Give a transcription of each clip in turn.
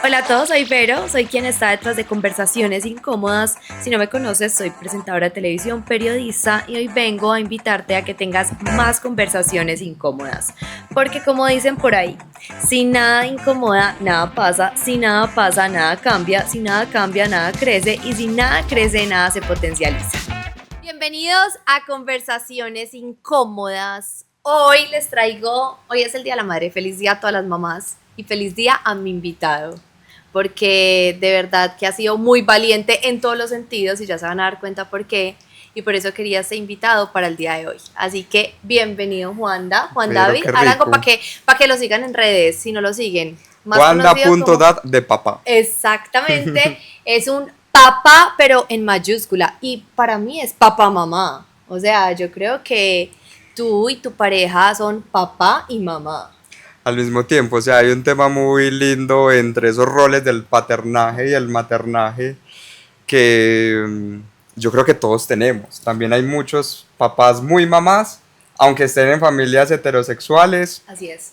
Hola a todos, soy Vero, soy quien está detrás de Conversaciones Incómodas. Si no me conoces, soy presentadora de televisión, periodista y hoy vengo a invitarte a que tengas más conversaciones incómodas. Porque como dicen por ahí, si nada incomoda, nada pasa, si nada pasa, nada cambia, si nada cambia, nada crece y si nada crece, nada se potencializa. Bienvenidos a Conversaciones Incómodas. Hoy es el Día de la Madre, feliz día a todas las mamás y feliz día a mi invitado, porque de verdad que ha sido muy valiente en todos los sentidos y ya se van a dar cuenta por qué, y por eso quería ser invitado para el día de hoy. Así que bienvenido Juan Pero David, qué hagan rico. para que lo sigan en redes, si no lo siguen, más conocido como... Wanda.dat de papá. Exactamente, es un papá, pero en mayúscula. Y para mí es papá mamá. O sea, yo creo que tú y tu pareja son papá y mamá. Al mismo tiempo, o sea, hay un tema muy lindo entre esos roles del paternaje y el maternaje que yo creo que todos tenemos. También hay muchos papás muy mamás, aunque estén en familias heterosexuales, Así es.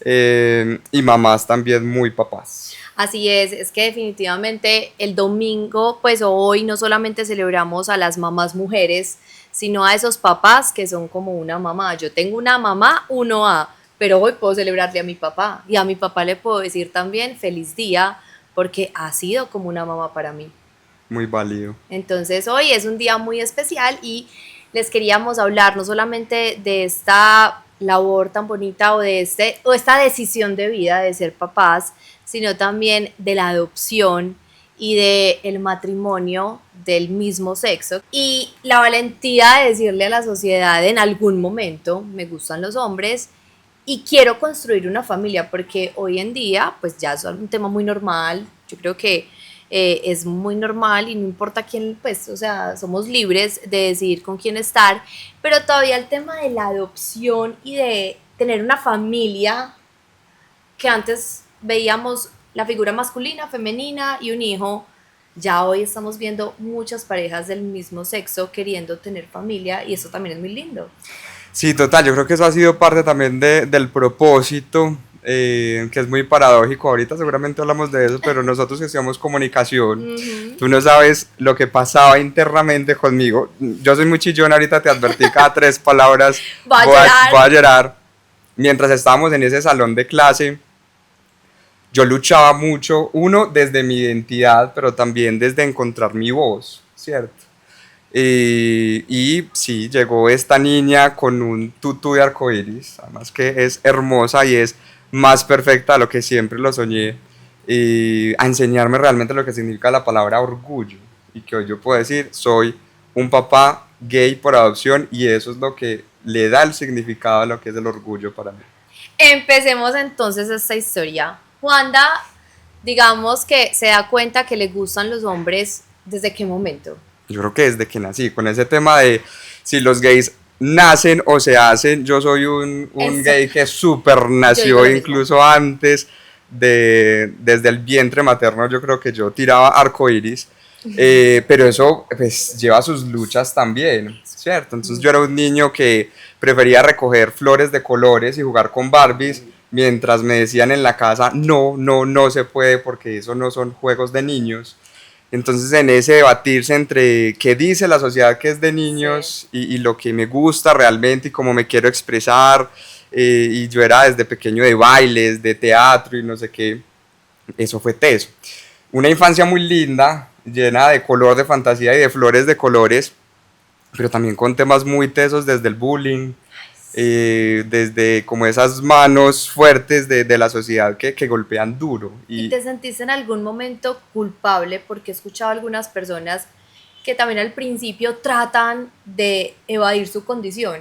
y mamás también muy papás. Así es que definitivamente el domingo, pues hoy no solamente celebramos a las mamás mujeres, sino a esos papás que son como una mamá. Yo tengo una mamá 1A, pero hoy puedo celebrarle a mi papá y a mi papá le puedo decir también feliz día porque ha sido como una mamá para mí. Muy válido. Entonces hoy es un día muy especial y les queríamos hablar no solamente de esta labor tan bonita o esta decisión de vida de ser papás, sino también de la adopción y del matrimonio del mismo sexo y la valentía de decirle a la sociedad en algún momento me gustan los hombres y quiero construir una familia, porque hoy en día pues ya es un tema muy normal. Yo creo que es muy normal y no importa quién, pues, o sea, somos libres de decidir con quién estar, pero todavía el tema de la adopción y de tener una familia, que antes veíamos la figura masculina, femenina y un hijo, ya hoy estamos viendo muchas parejas del mismo sexo queriendo tener familia y eso también es muy lindo. Sí, total, yo creo que eso ha sido parte también del propósito, que es muy paradójico. Ahorita seguramente hablamos de eso, pero nosotros que estudiamos comunicación, Ujú. tú no sabes lo que pasaba internamente conmigo. Yo soy muy chillón, ahorita te advertí cada tres palabras, Va a llorar. voy a llorar. Mientras estábamos en ese salón de clase, yo luchaba mucho, uno, desde mi identidad, pero también desde encontrar mi voz, ¿cierto? Y sí, llegó esta niña con un tutú de arcoíris, además que es hermosa y es más perfecta de lo que siempre lo soñé, y a enseñarme realmente lo que significa la palabra orgullo. Y que hoy yo puedo decir, soy un papá gay por adopción y eso es lo que le da el significado a lo que es el orgullo para mí. Empecemos entonces esta historia. Juanda, digamos que se da cuenta que le gustan los hombres, ¿desde qué momento? Yo creo que desde que nací, con ese tema de si los gays nacen o se hacen, yo soy un Eso, gay que super yo digo nació lo mismo. incluso antes desde el vientre materno, yo creo que yo tiraba arcoiris, pero eso pues lleva sus luchas también, ¿cierto? Entonces yo era un niño que prefería recoger flores de colores y jugar con Barbies, mientras me decían en la casa, no, no, no se puede porque eso no son juegos de niños. Entonces en ese debatirse entre qué dice la sociedad que es de Sí. niños y lo que me gusta realmente y cómo me quiero expresar, y yo era desde pequeño de bailes, de teatro y no sé qué, eso fue teso. Una infancia muy linda, llena de color, de fantasía y de flores de colores, pero también con temas muy tesos desde el bullying, desde como esas manos fuertes de la sociedad que golpean duro. ¿Y Y te sentiste en algún momento culpable? Porque he escuchado a algunas personas que también al principio tratan de evadir su condición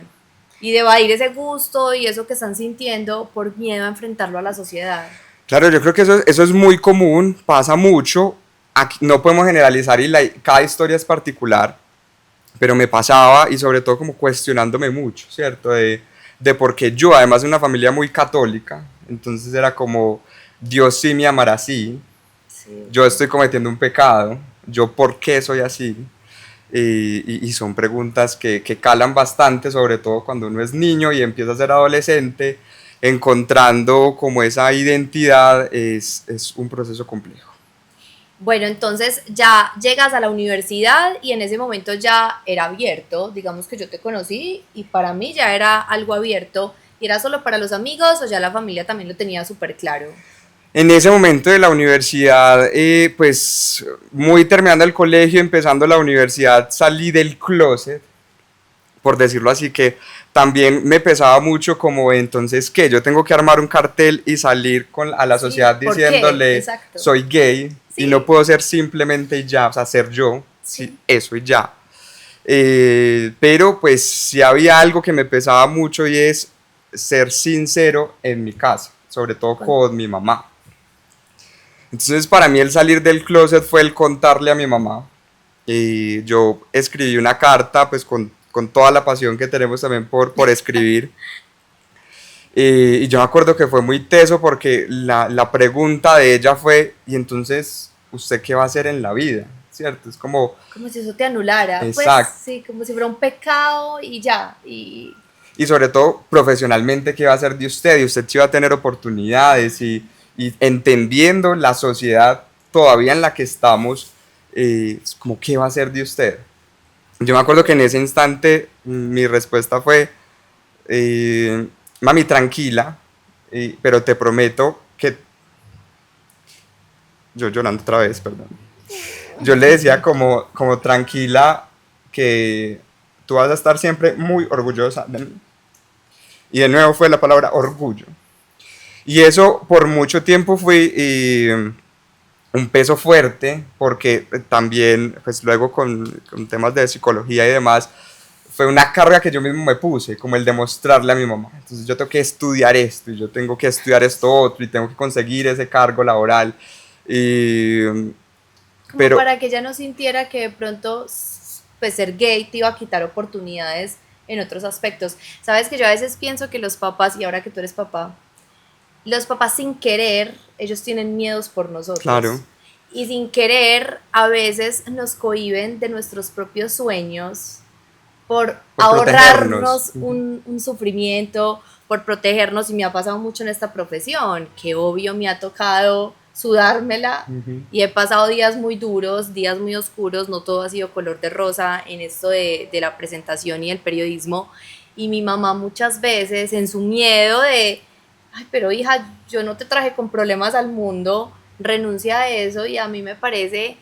y de evadir ese gusto y eso que están sintiendo por miedo a enfrentarlo a la sociedad. claro, yo creo que eso es muy común, pasa mucho. Aquí no podemos generalizar y cada historia es particular, pero me pasaba y sobre todo como cuestionándome mucho, ¿cierto? De por qué yo, además de una familia muy católica, entonces era como, Dios sí me amará así, Sí. yo estoy cometiendo un pecado, yo por qué soy así. Y son preguntas que calan bastante, sobre todo cuando uno es niño y empieza a ser adolescente, encontrando como esa identidad es un proceso complejo. Bueno, entonces ya llegas a la universidad y en ese momento ya era abierto, digamos que yo te conocí y para mí ya era algo abierto, y era solo para los amigos o ya la familia también lo tenía súper claro. En ese momento de la universidad, pues muy terminando el colegio, empezando la universidad, salí del closet, por decirlo así, que también me pesaba mucho como entonces que yo tengo que armar un cartel y salir a la sociedad Sí, ¿por qué? diciéndole Exacto. soy gay y no Sí, puedo ser simplemente ya, o sea, ser yo, sí, sí. eso y ya. Pero pues sí había algo que me pesaba mucho y es ser sincero en mi casa, sobre todo Con- con mi mamá. Entonces para mí el salir del closet fue el contarle a mi mamá. Y yo escribí una carta pues con toda la pasión que tenemos también por escribir. Y yo me acuerdo que fue muy teso porque la pregunta de ella fue, ¿y entonces usted qué va a hacer en la vida? ¿Cierto? Es como, Como si eso te anulara, pues exacto. sí, como si fuera un pecado y ya. Y sobre todo profesionalmente, ¿qué va a hacer de usted? Y usted sí va a tener oportunidades y entendiendo la sociedad todavía en la que estamos, es como, ¿qué va a hacer de usted? Yo me acuerdo que en ese instante mi respuesta fue, eh, mami, tranquila, pero te prometo que, yo llorando otra vez, perdón, yo le decía como tranquila que tú vas a estar siempre muy orgullosa de mí. Y de nuevo fue la palabra orgullo. Y eso por mucho tiempo fue un peso fuerte, porque también, pues luego con temas de psicología y demás, fue una carga que yo mismo me puse, como el demostrarle a mi mamá. Entonces yo tengo que estudiar esto, y yo tengo que estudiar esto otro, y tengo que conseguir ese cargo laboral. Y, Como pero, para que ella no sintiera que de pronto pues ser gay te iba a quitar oportunidades en otros aspectos. Sabes que yo a veces pienso que los papás, y ahora que tú eres papá, los papás sin querer, ellos tienen miedos por claro, nosotros. Y sin querer, a veces nos cohíben de nuestros propios sueños por por protegernos. ahorrarnos un sufrimiento, por protegernos. Y me ha pasado mucho en esta profesión, que obvio me ha tocado sudármela Ujú. y he pasado días muy duros, días muy oscuros, no todo ha sido color de rosa en esto de la presentación y el periodismo. Y mi mamá muchas veces en su miedo de, ay, pero hija, yo no te traje con problemas al mundo, renuncia a eso. Y a mí me parece,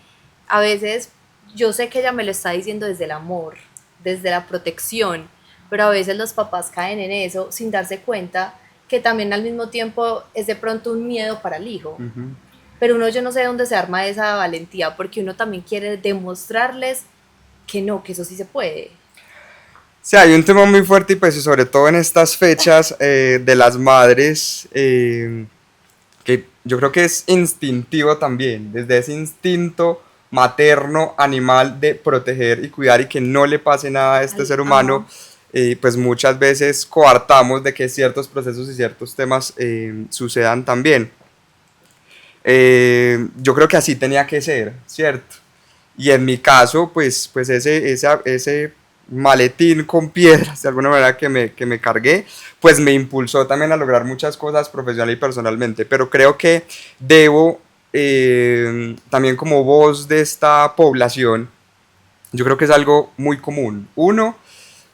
a veces, yo sé que ella me lo está diciendo desde el amor, desde la protección, pero a veces los papás caen en eso sin darse cuenta que también al mismo tiempo es de pronto un miedo para el hijo. Ujú. Pero uno, yo no sé de dónde se arma esa valentía, porque uno también quiere demostrarles que no, que eso sí se puede. Sí, hay un tema muy fuerte y pues sobre todo en estas fechas de las madres, que yo creo que es instintivo también, desde ese instinto materno, animal de proteger y cuidar y que no le pase nada a este ser humano, Ajá. pues muchas veces coartamos de que ciertos procesos y ciertos temas sucedan también. Yo creo que así tenía que ser, ¿cierto? Y en mi caso, pues ese maletín con piedras, de alguna manera que me cargué, pues me impulsó también a lograr muchas cosas profesional y personalmente. Pero creo que debo, también como voz de esta población, yo creo que es algo muy común. Uno,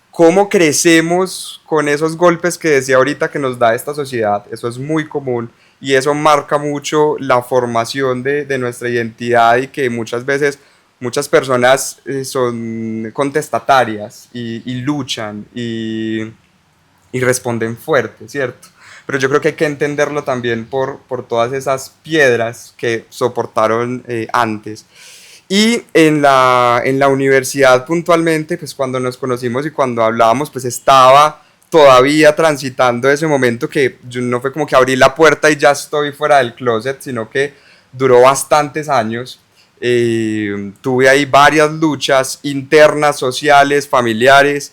cómo crecemos con esos golpes que decía ahorita que nos da esta sociedad, eso es muy común y eso marca mucho la formación de nuestra identidad y que muchas veces muchas personas son contestatarias y luchan y responden fuerte, ¿cierto? Pero yo creo que hay que entenderlo también por todas esas piedras que soportaron antes. Y en la universidad puntualmente, pues cuando nos conocimos y cuando hablábamos, pues estaba todavía transitando ese momento que yo no fue como que abrí la puerta y ya estoy fuera del closet, sino que duró bastantes años. Tuve ahí varias luchas internas, sociales, familiares,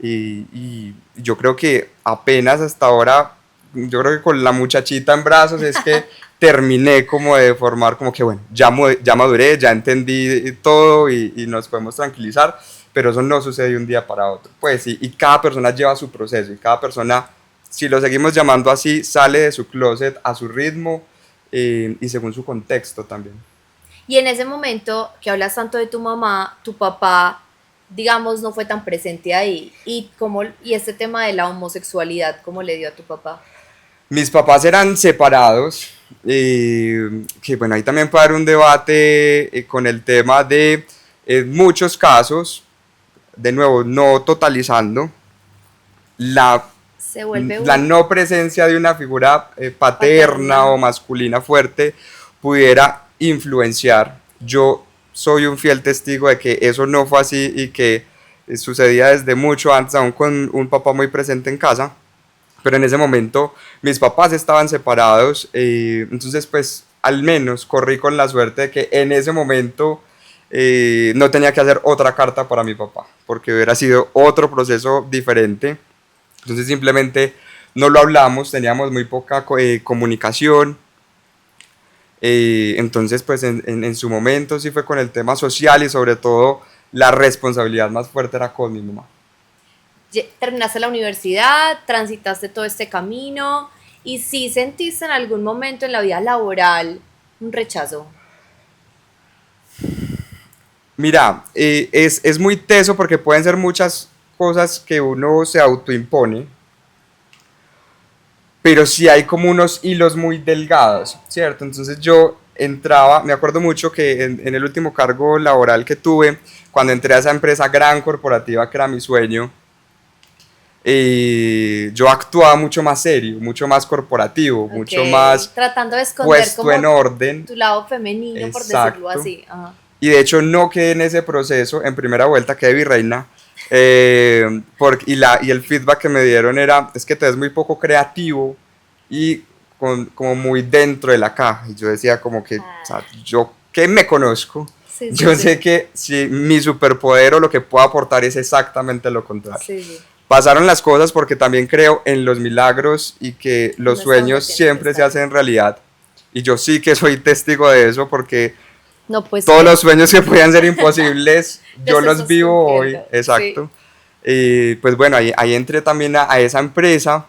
y yo creo que apenas hasta ahora, yo creo que con la muchachita en brazos es que terminé como de formar como que bueno, ya maduré, ya entendí todo y nos podemos tranquilizar, pero eso no sucede de un día para otro. Pues y cada persona lleva su proceso y cada persona, si lo seguimos llamando así, sale de su closet a su ritmo y según su contexto también. Y en ese momento que hablas tanto de tu mamá, tu papá, digamos, no fue tan presente ahí. Y este tema de la homosexualidad, ¿cómo le dio a tu papá? Mis papás eran separados, que bueno, ahí también puede haber un debate con el tema de, en muchos casos, de nuevo, no totalizando, la, Se vuelve la un no presencia de una figura paterna paterna. o masculina fuerte pudiera influenciar. Yo soy un fiel testigo de que eso no fue así y que sucedía desde mucho antes, aún con un papá muy presente en casa, pero en ese momento mis papás estaban separados, entonces pues al menos corrí con la suerte de que en ese momento no tenía que hacer otra carta para mi papá, porque hubiera sido otro proceso diferente. Entonces simplemente no lo hablamos, teníamos muy poca comunicación. Entonces pues en su momento sí fue con el tema social y sobre todo la responsabilidad más fuerte era con mi mamá. Terminaste la universidad, transitaste todo este camino y si sentiste en algún momento en la vida laboral un rechazo. Mira, es muy teso porque pueden ser muchas cosas que uno se autoimpone, pero sí hay como unos hilos muy delgados, ¿cierto? Entonces yo entraba, me acuerdo mucho que en el último cargo laboral que tuve, cuando entré a esa empresa gran corporativa que era mi sueño, yo actuaba mucho más serio, mucho más corporativo, mucho Ok, más tratando de esconder puesto en como orden. tu lado femenino, por decirlo Exacto. así. Ajá. Y de hecho no quedé en ese proceso, en primera vuelta quedé virreina, y el feedback que me dieron era, es que te ves muy poco creativo y como muy dentro de la caja. Y yo decía como que, o sea, Ah, yo que me conozco, sí, sí, yo sí. sé que si mi superpoder o lo que puedo aportar es exactamente lo contrario. Sí, sí. Pasaron las cosas porque también creo en los milagros y que los Uno está donde sueños tiene que siempre se estar. hacen realidad. Y yo sí que soy testigo de eso porque No, pues todos que los sueños que podían ser imposibles, los yo los estás vivo cumpliendo. hoy, Sí. exacto. Y pues bueno, ahí entré también a esa empresa,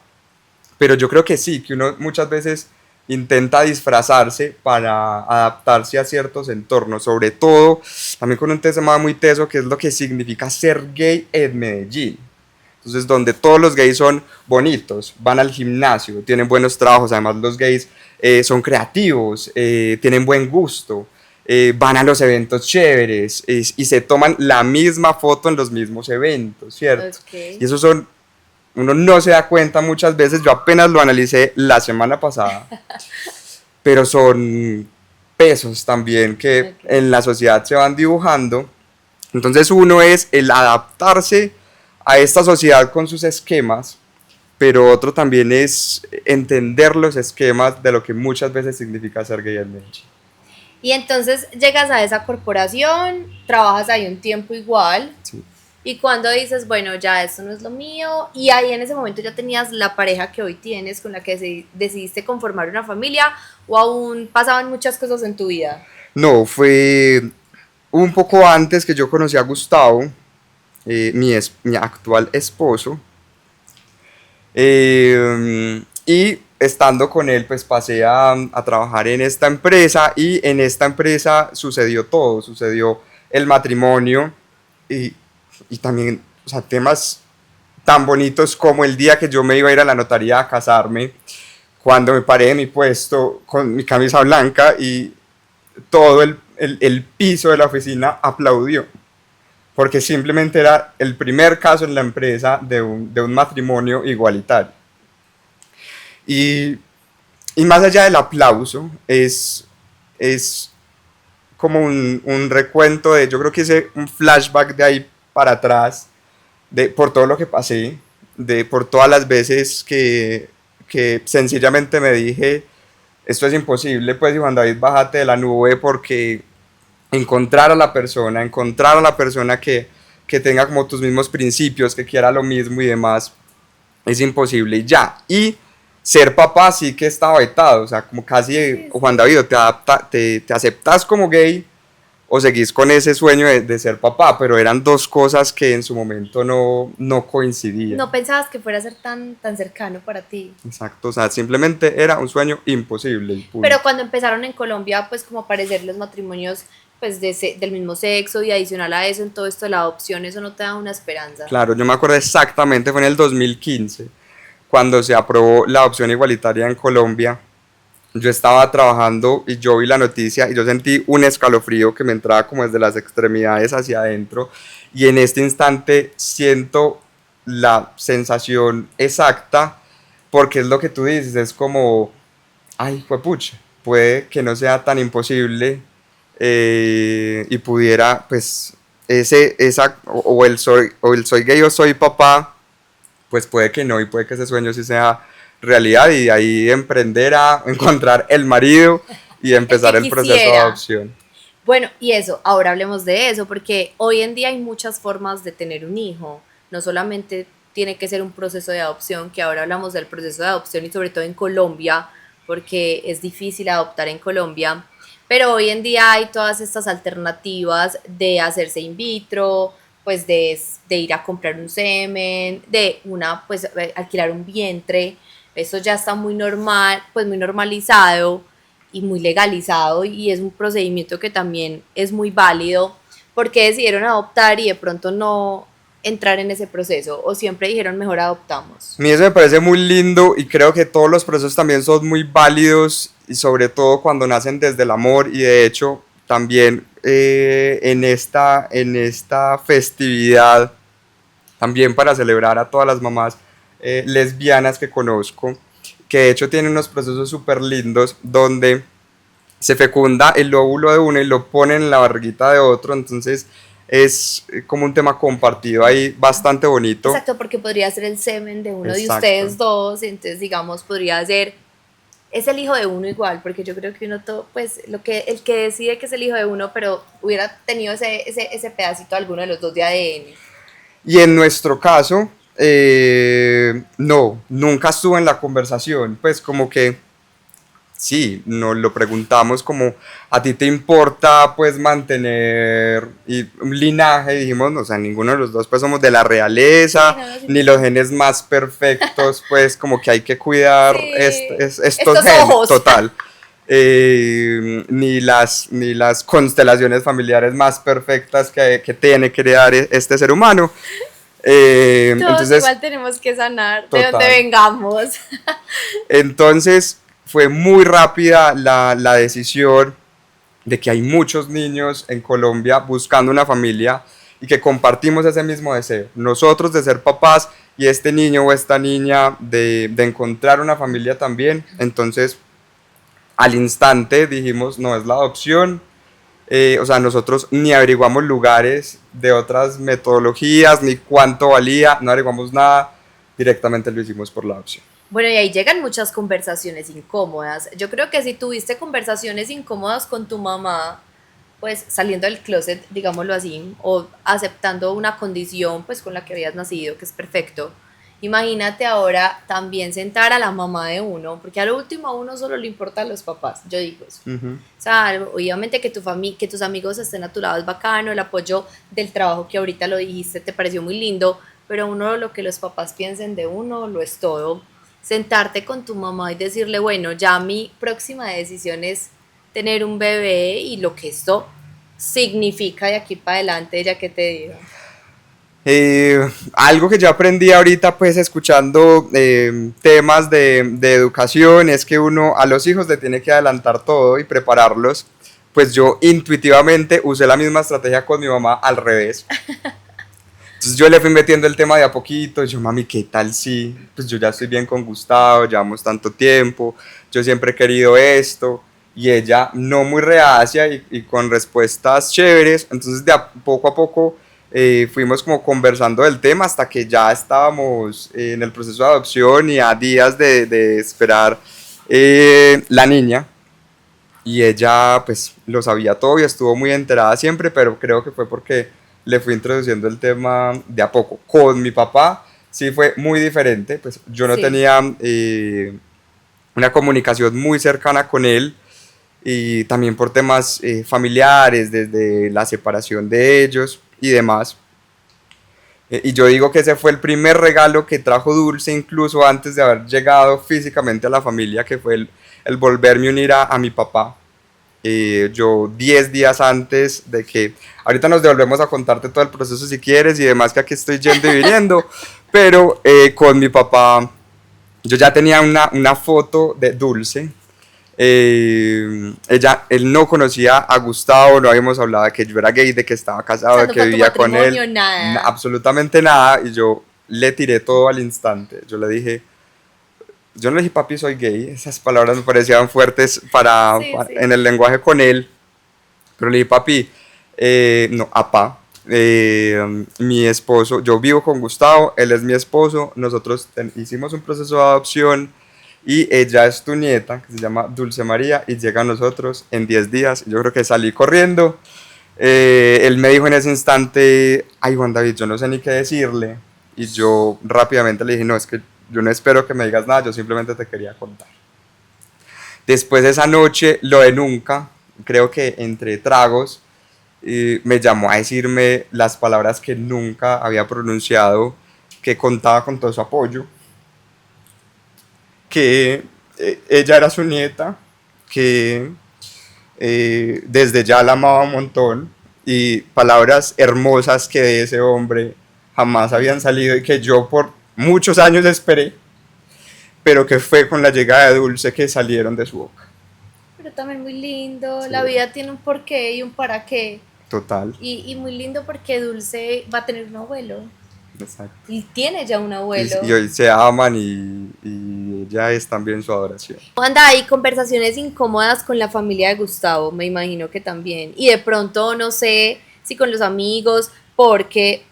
pero yo creo que sí, que uno muchas veces intenta disfrazarse para adaptarse a ciertos entornos, sobre todo también con un tema muy teso que es lo que significa ser gay en Medellín. Entonces, donde todos los gays son bonitos, van al gimnasio, tienen buenos trabajos, además los gays son creativos, tienen buen gusto, van a los eventos chéveres y se toman la misma foto en los mismos eventos, ¿cierto? Ok, Y esos son, uno no se da cuenta muchas veces, yo apenas lo analicé la semana pasada, pero son pesos también que ok. en la sociedad se van dibujando. Entonces uno es el adaptarse a esta sociedad con sus esquemas, pero otro también es entender los esquemas de lo que muchas veces significa ser gay en Medellín. Y entonces llegas a esa corporación, trabajas ahí un tiempo igual, Sí. y cuando dices, bueno, ya esto no es lo mío, y ahí en ese momento ya tenías la pareja que hoy tienes, con la que decidiste conformar una familia, o aún pasaban muchas cosas en tu vida. No, fue un poco antes que yo conocí a Gustavo, mi actual esposo, y estando con él, pues pasé a trabajar en esta empresa y en esta empresa sucedió todo, sucedió el matrimonio y, y también, o sea, temas tan bonitos como el día que yo me iba a ir a la notaría a casarme, cuando me paré de mi puesto con mi camisa blanca y todo el piso de la oficina aplaudió, porque simplemente era el primer caso en la empresa de un matrimonio igualitario. Y, y más allá del aplauso, es como un recuento de, yo creo que hice un flashback de ahí para atrás, por todo lo que pasé, por todas las veces que sencillamente me dije, esto es imposible, pues, y Juan David, bájate de la nube porque encontrar a la persona que tenga como tus mismos principios, que quiera lo mismo y demás, es imposible y ya. Y ser papá sí que estaba vetado, o sea, como casi Sí, Juan sí. David, te aceptas como gay o seguís con ese sueño de ser papá, pero eran dos cosas que en su momento no coincidían. No pensabas que fuera a ser tan cercano para ti. Exacto, o sea, simplemente era un sueño imposible. Y punto. Pero cuando empezaron en Colombia, pues como a aparecer los matrimonios pues del mismo sexo y adicional a eso, en todo esto de la adopción, eso no te da una esperanza. Claro, yo me acuerdo exactamente, fue en el 2015, cuando se aprobó la adopción igualitaria en Colombia. Yo estaba trabajando y yo vi la noticia y yo sentí un escalofrío que me entraba como desde las extremidades hacia adentro, y en este instante siento la sensación exacta, porque es lo que tú dices, es como, ay, juepucha, puede que no sea tan imposible, y pudiera, pues, o el soy gay o soy papá, pues puede que no, y puede que ese sueño sí sea realidad, y ahí emprender a encontrar el marido y empezar el proceso de adopción. Bueno, y eso, ahora hablemos de eso, porque hoy en día hay muchas formas de tener un hijo, no solamente tiene que ser un proceso de adopción, que ahora hablamos del proceso de adopción y sobre todo en Colombia, porque es difícil adoptar en Colombia, pero hoy en día hay todas estas alternativas de hacerse in vitro, pues de ir a comprar un semen, pues alquilar un vientre. Eso ya está muy normal, pues muy normalizado y muy legalizado, y es un procedimiento que también es muy válido. ¿Por qué decidieron adoptar y de pronto no entrar en ese proceso? ¿O siempre dijeron mejor adoptamos? A mí eso me parece muy lindo, y creo que todos los procesos también son muy válidos, y sobre todo cuando nacen desde el amor. Y de hecho también en esta festividad, también para celebrar a todas las mamás lesbianas que conozco, que de hecho tienen unos procesos súper lindos donde se fecunda el óvulo de uno y lo pone en la barriguita de otro. Entonces es como un tema compartido ahí bastante bonito. Exacto, porque podría ser el semen de uno de ustedes dos, entonces digamos podría ser, es el hijo de uno igual, porque yo creo que uno todo, pues el que decide que es el hijo de uno, pero hubiera tenido ese pedacito alguno de los dos de ADN. Y en nuestro caso, no, nunca estuvo en la conversación, pues como que sí, nos lo preguntamos como, ¿a ti te importa pues mantener un linaje? Y dijimos, no, o sea, ninguno de los dos pues somos de la realeza, sí, ni los genes más perfectos, pues como que hay que cuidar sí, estos genes, ojos. Total. Ni las constelaciones familiares más perfectas que tiene que crear este ser humano. Todos entonces, igual tenemos que sanar total, de donde vengamos. Entonces fue muy rápida la decisión de que hay muchos niños en Colombia buscando una familia y que compartimos ese mismo deseo, nosotros de ser papás y este niño o esta niña de encontrar una familia también. Entonces al instante dijimos, no, es la adopción. O sea, nosotros ni averiguamos lugares de otras metodologías, ni cuánto valía, no averiguamos nada, directamente lo hicimos por la adopción. Bueno, y ahí llegan muchas conversaciones incómodas. Yo creo que si tuviste conversaciones incómodas con tu mamá, pues saliendo del closet, digámoslo así, o aceptando una condición pues con la que habías nacido, que es perfecto, imagínate ahora también sentar a la mamá de uno, porque a lo último a uno solo le importan los papás, yo digo eso. Uh-huh. O sea, obviamente que que tus amigos estén a tu lado es bacano, el apoyo del trabajo que ahorita lo dijiste te pareció muy lindo, pero uno lo que los papás piensen de uno lo es todo. Sentarte con tu mamá y decirle, bueno, ya mi próxima decisión es tener un bebé y lo que esto significa de aquí para adelante, ya que te digo. Algo que yo aprendí ahorita pues escuchando temas de educación es que uno a los hijos le tiene que adelantar todo y prepararlos. Pues yo intuitivamente usé la misma estrategia con mi mamá al revés. Entonces yo le fui metiendo el tema de a poquito. Yo, mami, ¿qué tal si? Pues yo ya estoy bien con Gustavo, llevamos tanto tiempo, yo siempre he querido esto. Y ella no muy reacia y con respuestas chéveres. Entonces de poco a poco fuimos como conversando del tema hasta que ya estábamos en el proceso de adopción y a días de esperar la niña. Y ella pues lo sabía todo y estuvo muy enterada siempre, pero creo que fue porque le fui introduciendo el tema de a poco. Con mi papá sí fue muy diferente, pues yo no tenía una comunicación muy cercana con él. y también por temas familiares, desde la separación de ellos y demás. Y yo digo que ese fue el primer regalo que trajo Dulce, incluso antes de haber llegado físicamente a la familia, que fue el volverme a unir a mi papá. Yo 10 días antes de que, ahorita nos devolvemos a contarte todo el proceso si quieres y demás, que aquí estoy yendo y viniendo, pero con mi papá yo ya tenía una foto de Dulce. Él no conocía a Gustavo, no habíamos hablado de que yo era gay, de que estaba casado, de que vivía con él, nada. absolutamente nada, y yo le tiré todo al instante. Yo no le dije papi soy gay, esas palabras me parecían fuertes Sí, sí. en el lenguaje con él, pero le dije papi, no, apá, mi esposo, yo vivo con Gustavo, él es mi esposo, nosotros hicimos un proceso de adopción y ella es tu nieta, que se llama Dulce María, y llega a nosotros en 10 días. Yo creo que salí corriendo. Él me dijo en ese instante, ay Juan David, yo no sé ni qué decirle. Y yo rápidamente le dije, no, es que yo no espero que me digas nada, yo simplemente te quería contar. Después de esa noche, lo de nunca, creo que entre tragos, me llamó a decirme las palabras que nunca había pronunciado, que contaba con todo su apoyo, que ella era su nieta, que desde ya la amaba un montón, y palabras hermosas que de ese hombre jamás habían salido y que yo por muchos años esperé, pero que fue con la llegada de Dulce que salieron de su boca. Pero también muy lindo, Sí. la vida tiene un porqué y un para qué. Total. Y muy lindo porque Dulce va a tener un abuelo. Exacto. Y tiene ya un abuelo. Y hoy se aman y ella es también su adoración. Anda, hay conversaciones incómodas con la familia de Gustavo, me imagino que también. Y de pronto, no sé si con los amigos, porque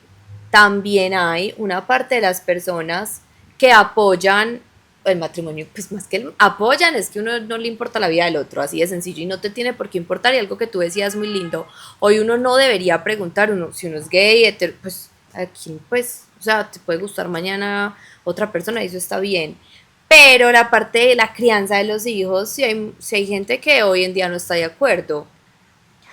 también hay una parte de las personas que apoyan el matrimonio, pues más que apoyan, es que uno no le importa la vida del otro, así de sencillo, y no te tiene por qué importar. Y algo que tú decías muy lindo, hoy uno no debería preguntar si uno es gay, pues aquí, pues, o sea, te puede gustar mañana otra persona y eso está bien. Pero la parte de la crianza de los hijos, si hay gente que hoy en día no está de acuerdo.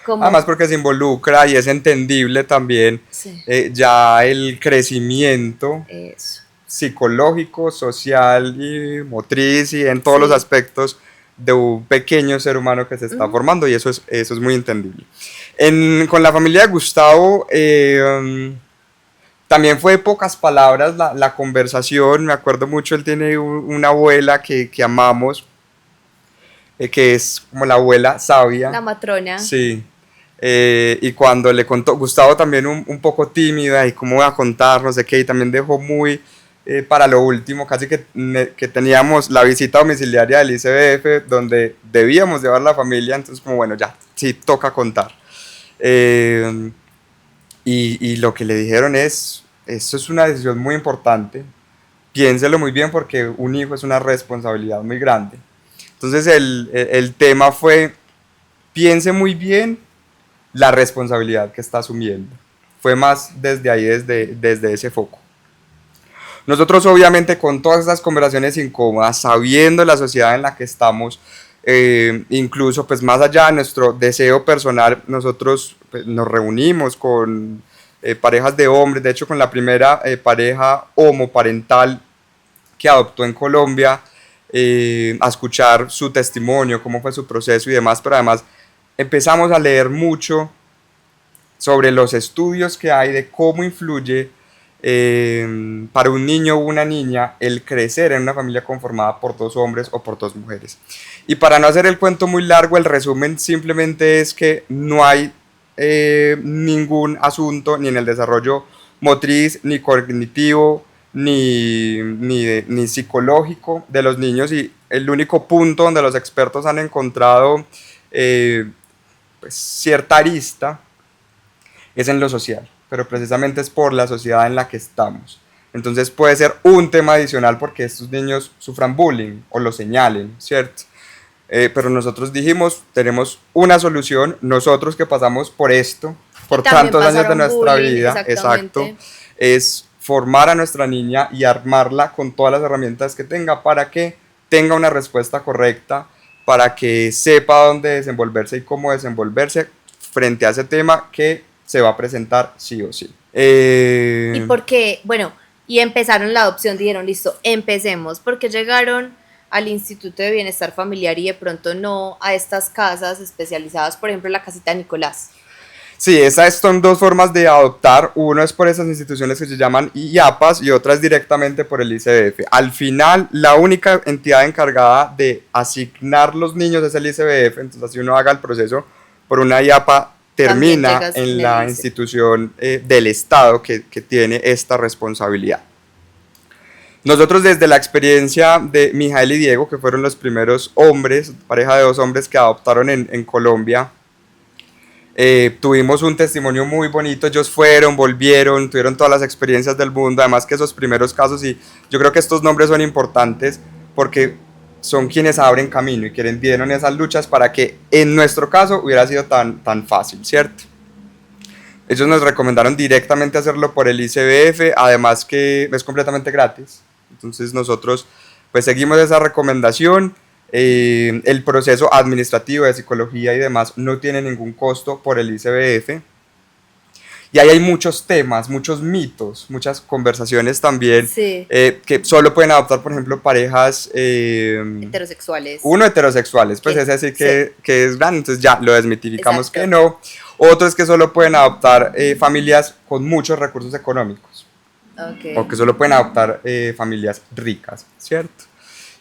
Además Como, porque se involucra y es entendible también sí, ya el crecimiento eso. psicológico, social y motriz y en todos los Sí. aspectos de un pequeño ser humano que se está formando, y eso es muy entendible. Con la familia de Gustavo también fue de pocas palabras la conversación. Me acuerdo mucho, él tiene una abuela que amamos, que es como la abuela sabia. La matrona. Sí. Y cuando le contó, Gustavo también un poco tímida y cómo voy a contar, no sé qué, y también dejó muy para lo último, casi que teníamos la visita domiciliaria del ICBF donde debíamos llevar la familia, entonces como bueno, ya, sí, toca contar. Y lo que le dijeron es, esto es una decisión muy importante, piénselo muy bien porque un hijo es una responsabilidad muy grande. Entonces el tema fue, piense muy bien la responsabilidad que está asumiendo. Fue más desde ahí, desde ese foco. Nosotros obviamente con todas estas conversaciones incómodas, sabiendo la sociedad en la que estamos, incluso pues más allá de nuestro deseo personal, nosotros pues, nos reunimos con parejas de hombres, de hecho con la primera pareja homoparental que adoptó en Colombia, a escuchar su testimonio, cómo fue su proceso y demás, pero además empezamos a leer mucho sobre los estudios que hay de cómo influye para un niño o una niña el crecer en una familia conformada por dos hombres o por dos mujeres. Y para no hacer el cuento muy largo, el resumen simplemente es que no hay ningún asunto ni en el desarrollo motriz, ni cognitivo, ni psicológico de los niños, y el único punto donde los expertos han encontrado pues, cierta arista es en lo social, pero precisamente es por la sociedad en la que estamos. Entonces puede ser un tema adicional porque estos niños sufran bullying o lo señalen, ¿cierto? Pero nosotros dijimos, tenemos una solución, nosotros que pasamos por esto, por tantos años de nuestra vida, exacto, es formar a nuestra niña y armarla con todas las herramientas que tenga para que tenga una respuesta correcta, para que sepa dónde desenvolverse y cómo desenvolverse frente a ese tema que se va a presentar sí o sí. Y porque, bueno, y empezaron la adopción, dijeron, listo, empecemos, porque llegaron al Instituto de Bienestar Familiar y de pronto no a estas casas especializadas, por ejemplo, la casita de Nicolás. Sí, esas son dos formas de adoptar. Uno es por esas instituciones que se llaman IAPAS y otra es directamente por el ICBF. Al final, la única entidad encargada de asignar los niños es el ICBF, entonces si uno haga el proceso por una IAPA, termina en la institución del Estado que tiene esta responsabilidad. Nosotros desde la experiencia de Mijael y Diego, que fueron los primeros hombres, pareja de dos hombres que adoptaron en Colombia, tuvimos un testimonio muy bonito. Ellos fueron, volvieron, tuvieron todas las experiencias del mundo, además que esos primeros casos, y yo creo que estos nombres son importantes porque son quienes abren camino y quienes dieron esas luchas para que en nuestro caso hubiera sido tan fácil, ¿cierto? Ellos nos recomendaron directamente hacerlo por el ICBF, además que es completamente gratis. Entonces nosotros pues seguimos esa recomendación. El proceso administrativo de psicología y demás no tiene ningún costo por el ICBF. Y ahí hay muchos temas, muchos mitos, muchas conversaciones también, sí, que solo pueden adoptar, por ejemplo, parejas heterosexuales. Uno, heterosexuales, pues ese sí que es grande, entonces ya lo desmitificamos. Exacto. Que no. Otro es que solo pueden adoptar familias con muchos recursos económicos. Okay. O que solo pueden adoptar familias ricas, ¿cierto?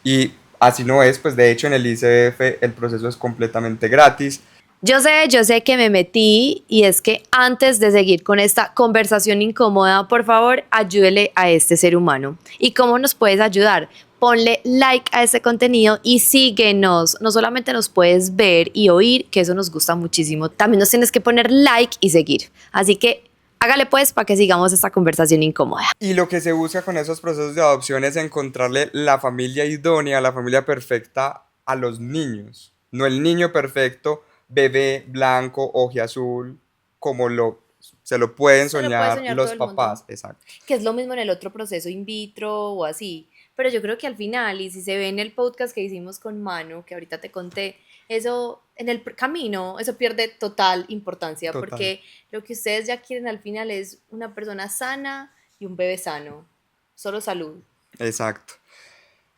Y así no es, pues de hecho en el ICBF el proceso es completamente gratis. Yo sé que me metí, y es que antes de seguir con esta conversación incómoda, por favor, ayúdele a este ser humano. ¿Y cómo nos puedes ayudar? Ponle like a este contenido y síguenos. No solamente nos puedes ver y oír, que eso nos gusta muchísimo, también nos tienes que poner like y seguir. Así que hágale pues para que sigamos esta conversación incómoda. Y lo que se busca con esos procesos de adopción es encontrarle la familia idónea, la familia perfecta a los niños. No el niño perfecto, bebé, blanco, ojiazul, como se lo pueden soñar los papás. Exacto. Que es lo mismo en el otro proceso in vitro o así. Pero yo creo que al final, y si se ve en el podcast que hicimos con Manu, que ahorita te conté, eso en el camino, eso pierde total importancia. Total. Porque lo que ustedes ya quieren al final es una persona sana y un bebé sano. Solo salud. Exacto.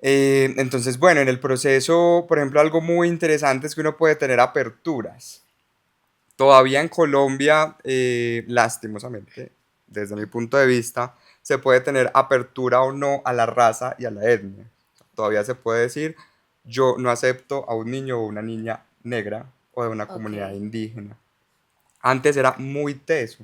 Entonces, bueno, en el proceso, por ejemplo, algo muy interesante es que uno puede tener aperturas. Todavía en Colombia, lastimosamente, desde mi punto de vista, se puede tener apertura o no a la raza y a la etnia. Todavía se puede decir, yo no acepto a un niño o una niña negra o de una comunidad indígena. Antes era muy teso.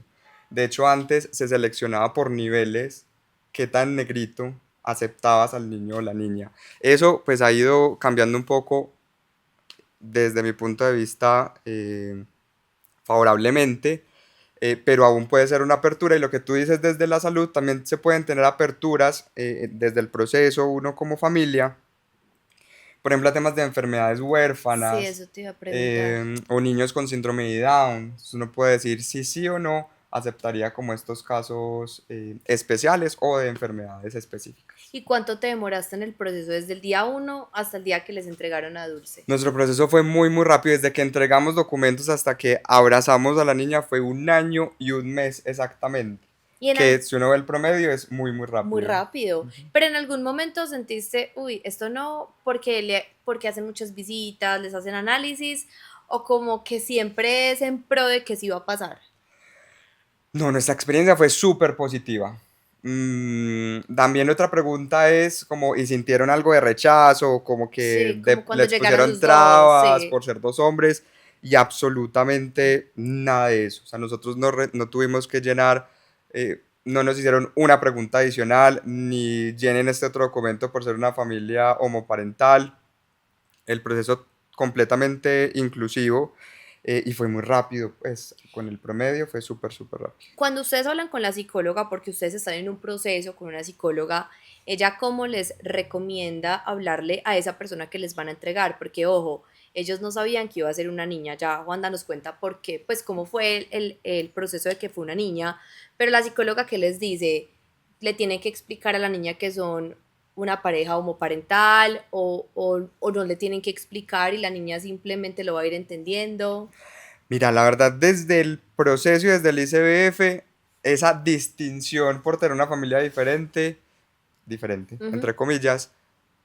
De hecho, antes se seleccionaba por niveles, qué tan negrito aceptabas al niño o la niña. Eso pues ha ido cambiando un poco desde mi punto de vista favorablemente, pero aún puede ser una apertura. Y lo que tú dices desde la salud, también se pueden tener aperturas desde el proceso, uno como familia, por ejemplo, a temas de enfermedades huérfanas. Sí, eso te iba a preguntar. O niños con síndrome de Down. Entonces uno puede decir sí o no aceptaría como estos casos especiales o de enfermedades específicas. ¿Y cuánto te demoraste en el proceso desde el día 1 hasta el día que les entregaron a Dulce? Nuestro proceso fue muy rápido. Desde que entregamos documentos hasta que abrazamos a la niña fue 1 año y 1 mes exactamente. Que si uno ve el promedio es muy rápido. Muy rápido. Uh-huh. Pero en algún momento sentiste, uy, esto no, porque hacen muchas visitas, les hacen análisis, o como que siempre es en pro de que sí va a pasar. No, nuestra experiencia fue súper positiva. También otra pregunta es como, ¿y sintieron algo de rechazo? Como que sí, como les pusieron trabas sí. por ser dos hombres, y absolutamente nada de eso. O sea, nosotros no tuvimos que llenar, no nos hicieron una pregunta adicional, ni llenen este otro documento por ser una familia homoparental. El proceso completamente inclusivo. Y fue muy rápido, pues con el promedio fue súper rápido. Cuando ustedes hablan con la psicóloga, porque ustedes están en un proceso con una psicóloga, ¿ella cómo les recomienda hablarle a esa persona que les van a entregar? Porque, ojo, ellos no sabían que iba a ser una niña, ya Wanda nos cuenta por qué, pues cómo fue el proceso de que fue una niña, pero la psicóloga, ¿qué les dice? Le tiene que explicar a la niña que son una pareja homoparental o no le tienen que explicar y la niña simplemente lo va a ir entendiendo? Mira, la verdad, desde el proceso y desde el ICBF, esa distinción por tener una familia diferente, Ujú, entre comillas,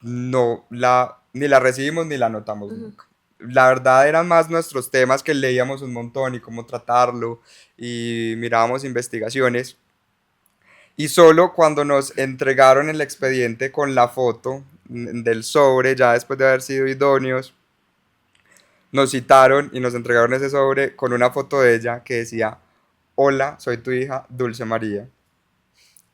no la, ni la recibimos ni la notamos ujú. nunca. La verdad eran más nuestros temas que leíamos un montón y cómo tratarlo y mirábamos investigaciones. Y solo cuando nos entregaron el expediente con la foto del sobre, ya después de haber sido idóneos, nos citaron y nos entregaron ese sobre con una foto de ella que decía: Hola, soy tu hija Dulce María.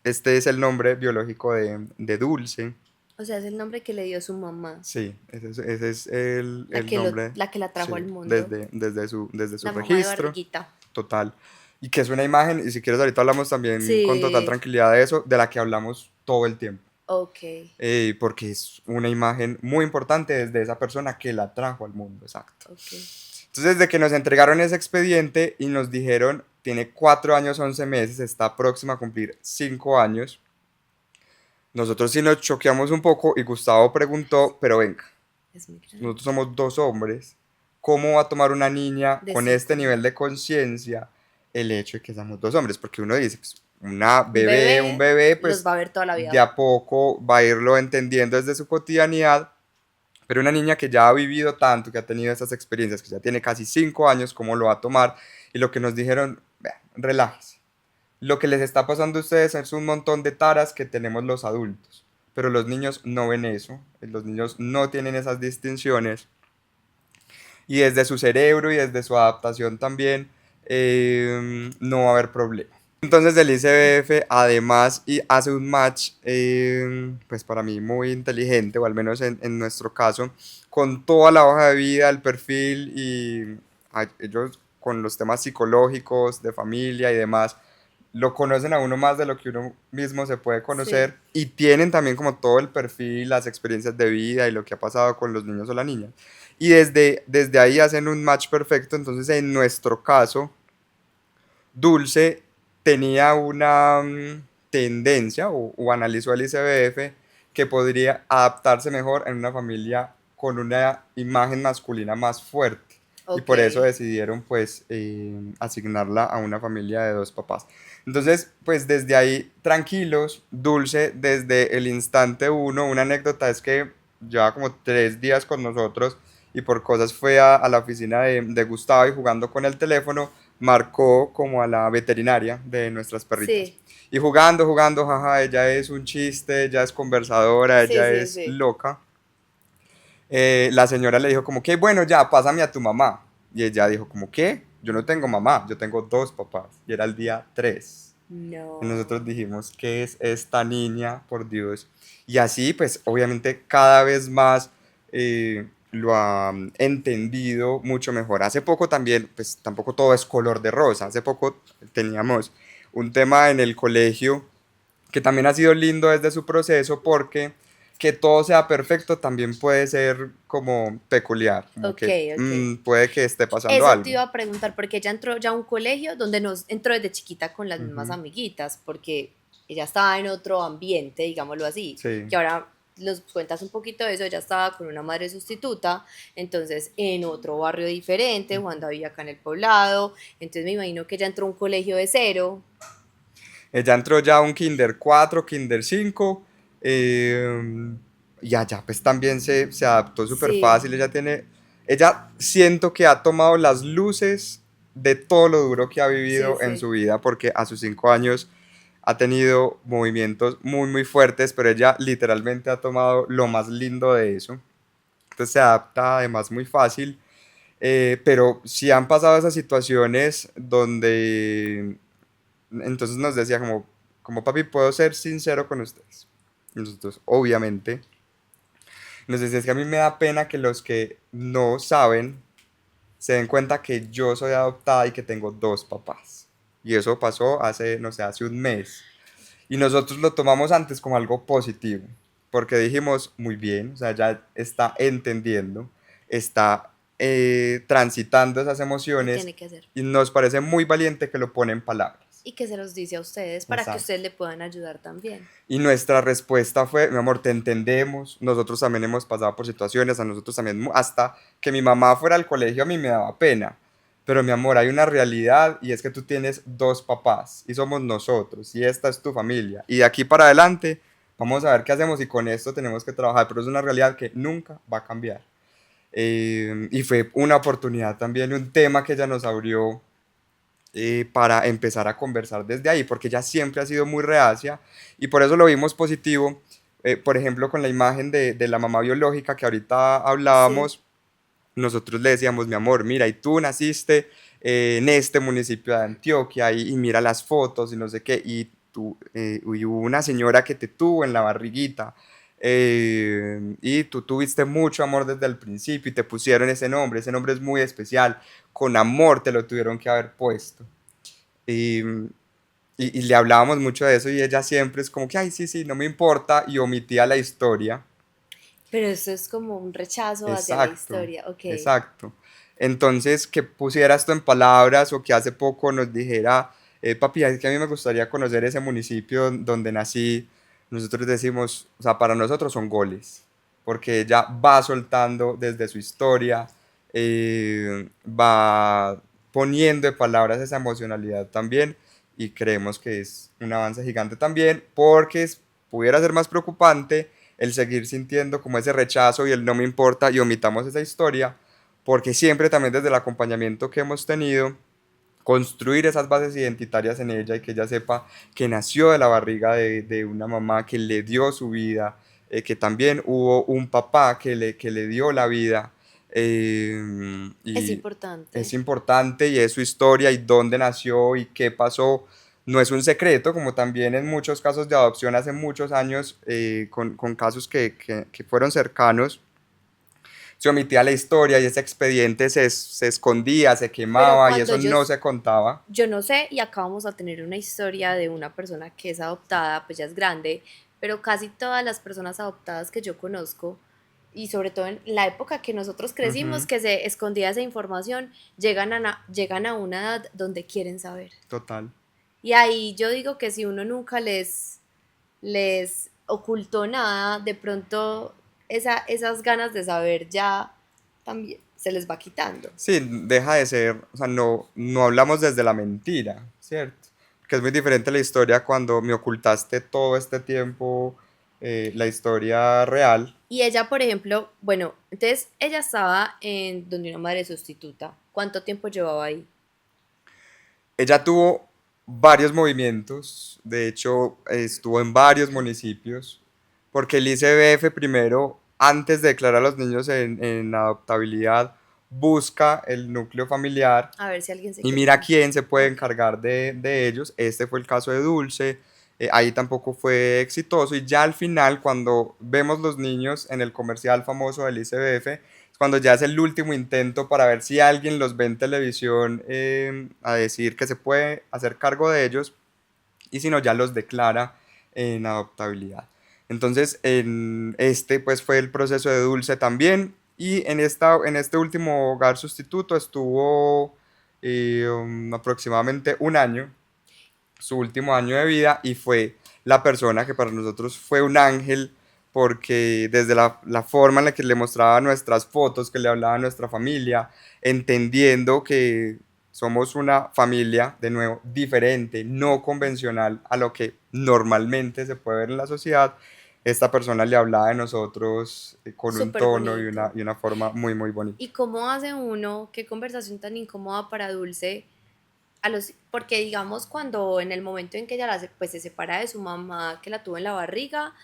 Este es el nombre biológico de Dulce. O sea, es el nombre que le dio su mamá, Sí, ese es el nombre, la que la trajo sí, al mundo, desde su la mamá de registro, barriguita. total. Y que es una imagen, y si quieres ahorita hablamos también con total Sí, tranquilidad de eso, de la que hablamos todo el tiempo. ok, Porque es una imagen muy importante desde esa persona que la trajo al mundo, exacto. ok. Entonces, desde que nos entregaron ese expediente y nos dijeron, tiene 4 años, 11 meses, está próxima a cumplir 5 años, nosotros sí nos choqueamos un poco y Gustavo preguntó, pero venga, Es muy grande. nosotros somos dos hombres, ¿cómo va a tomar una niña De con este 5. nivel de conciencia el hecho de que somos dos hombres? Porque uno dice, pues, una Un bebé, un bebé bebé, los pues va a ver toda la de vida. a poco va a irlo entendiendo desde su cotidianidad, pero una niña que ya ha vivido tanto, que ha tenido esas experiencias, que ya tiene casi 5 años, ¿cómo lo va a tomar? Y lo que nos dijeron, "Vea, relájese. Lo que les está pasando a ustedes es un montón de taras que tenemos los adultos, pero los niños no ven eso, los niños no tienen esas distinciones y desde su cerebro y desde su adaptación también no va a haber problema. Entonces el ICBF además y hace un match, pues para mí muy inteligente, o al menos en nuestro caso, con toda la hoja de vida, el perfil y ellos con los temas psicológicos, de familia y demás, lo conocen a uno más de lo que uno mismo se puede Sí. conocer y tienen también como todo el perfil, las experiencias de vida y lo que ha pasado con los niños o la niña. Y desde ahí hacen un match perfecto, entonces en nuestro caso Dulce tenía una tendencia o analizó el ICBF que podría adaptarse mejor en una familia con una imagen masculina más fuerte y Ok. por eso decidieron pues asignarla a una familia de dos papás. Entonces pues desde ahí tranquilos, Dulce desde el instante uno, una anécdota es que lleva como 3 días con nosotros y por cosas fue a la oficina de Gustavo y jugando con el teléfono marcó como a la veterinaria de nuestras perritas. Sí, Y jugando, jaja, ella es un chiste, ella es conversadora, sí, ella sí, es sí. loca. La señora le dijo como que, bueno, ya, pásame a tu mamá. Y ella dijo como, ¿qué? Yo no tengo mamá, yo tengo dos papás. Y era el día 3. Y nosotros No. dijimos, ¿qué es esta niña, por Dios? Y así, pues, obviamente, cada vez más lo ha entendido mucho mejor. Hace poco también, pues, tampoco todo es color de rosa. Hace poco teníamos un tema en el colegio que también ha sido lindo desde su proceso porque que todo sea perfecto también puede ser como peculiar, como Ok, que ok. puede que esté pasando Eso te algo. iba a preguntar, porque ella entró ya a un colegio donde nos entró desde chiquita con las mismas Ujú, amiguitas, porque ella estaba en otro ambiente, digámoslo así, sí. que ahora nos cuentas un poquito de eso, ella estaba con una madre sustituta, entonces en otro barrio diferente, Juanda vivía acá en el poblado, entonces me imagino que ella entró a un colegio de cero. Ella entró ya a un Kinder 4 Kinder 5 y allá pues también se adaptó súper Sí, fácil. Ella siento que ha tomado las luces de todo lo duro que ha sí, vivido en sí. su vida porque a sus 5 años ha tenido movimientos muy muy fuertes, pero ella literalmente ha tomado lo más lindo de eso. Entonces se adapta además muy fácil. Pero si han pasado esas situaciones donde entonces nos decía como papi, ¿puedo ser sincero con ustedes? Y nosotros, obviamente, nos decía, es que a mí me da pena que los que no saben se den cuenta que yo soy adoptada y que tengo dos papás. Y eso pasó hace, no sé, hace un mes. Y nosotros lo tomamos antes como algo positivo, porque dijimos, muy bien, o sea, ya está entendiendo, está transitando esas Y emociones tiene que hacer. y nos parece muy valiente que lo pone en palabras. Y que se los dice a ustedes para que Exacto. ustedes le puedan ayudar también. Y nuestra respuesta fue, mi amor, te entendemos, nosotros también hemos pasado por situaciones, a nosotros también, hasta que mi mamá fuera al colegio a mí me daba pena. Pero mi amor, hay una realidad y es que tú tienes dos papás y somos nosotros y esta es tu familia. Y de aquí para adelante vamos a ver qué hacemos y con esto tenemos que trabajar, pero es una realidad que nunca va a cambiar. Y fue una oportunidad también, un tema que ella nos abrió para empezar a conversar desde ahí, porque ella siempre ha sido muy reacia y por eso lo vimos positivo, por ejemplo, con la imagen de la mamá biológica que ahorita Sí. hablábamos, nosotros le decíamos, mi amor, mira, y tú naciste en este municipio de Antioquia y mira las fotos y no sé qué, y hubo una señora que te tuvo en la barriguita. Y tú tuviste mucho amor desde el principio y te pusieron ese nombre es muy especial, con amor te lo tuvieron que haber puesto. Y, y le hablábamos mucho de eso y ella siempre es como que, ay, sí, sí, no me importa y omitía la historia. Pero eso es como un rechazo hacia la Exacto, historia. Ok. exacto. Entonces, que pusiera esto en palabras o que hace poco nos dijera, papi, es que a mí me gustaría conocer ese municipio donde nací, nosotros decimos, o sea, para nosotros son goles, porque ella va soltando desde su historia, va poniendo en palabras esa emocionalidad también y creemos que es un avance gigante también, porque pudiera ser más preocupante el seguir sintiendo como ese rechazo y el no me importa y omitamos esa historia, porque siempre también desde el acompañamiento que hemos tenido, construir esas bases identitarias en ella y que ella sepa que nació de la barriga de una mamá que le dio su vida, que también hubo un papá que le dio la vida. Es Y es importante. importante y es su historia y dónde nació y qué pasó. No es un secreto, como también en muchos casos de adopción hace muchos años, con casos que fueron cercanos, se omitía la historia y ese expediente se escondía, se Pero quemaba y cuando eso no ellos, se contaba. yo no sé, y acá vamos a tener una historia de una persona que es adoptada, pues ya es grande, pero casi todas las personas adoptadas que yo conozco, y sobre todo en la época que nosotros crecimos, Ujú, que se escondía esa información, llegan a una edad donde quieren saber. total. Y ahí yo digo que si uno nunca les ocultó nada, de pronto esas ganas de saber ya también se les va quitando. Sí, deja de ser, o sea, no hablamos desde la mentira, ¿cierto? Porque es muy diferente la historia cuando me ocultaste todo este tiempo, la historia real. Y ella, por ejemplo, bueno, entonces ella estaba en donde una madre sustituta. ¿Cuánto tiempo llevaba ahí? Ella tuvo varios movimientos, de hecho estuvo en varios municipios, porque el ICBF primero, antes de declarar a los niños en adoptabilidad, busca el núcleo familiar A ver si alguien se y quiere mira sumar. quién se puede Ok. encargar de ellos. Este fue el caso de Dulce, ahí tampoco fue exitoso y ya al final cuando vemos los niños en el comercial famoso del ICBF, es cuando ya es el último intento para ver si alguien los ve en televisión a decir que se puede hacer cargo de ellos y si no ya los declara en adoptabilidad. Entonces, en este pues fue el proceso de Dulce también y en este último hogar sustituto estuvo aproximadamente un año, su último año de vida y fue la persona que para nosotros fue un ángel porque desde la forma en la que le mostraba nuestras fotos, que le hablaba a nuestra familia, entendiendo que somos una familia, de nuevo, diferente, no convencional a lo que normalmente se puede ver en la sociedad, esta persona le hablaba de nosotros con un Súper tono bonito. y una forma muy, muy bonita. ¿Y cómo hace uno, qué conversación tan incómoda para Dulce, porque digamos cuando en el momento en que ella pues se separa de su mamá que la tuvo en la barriga,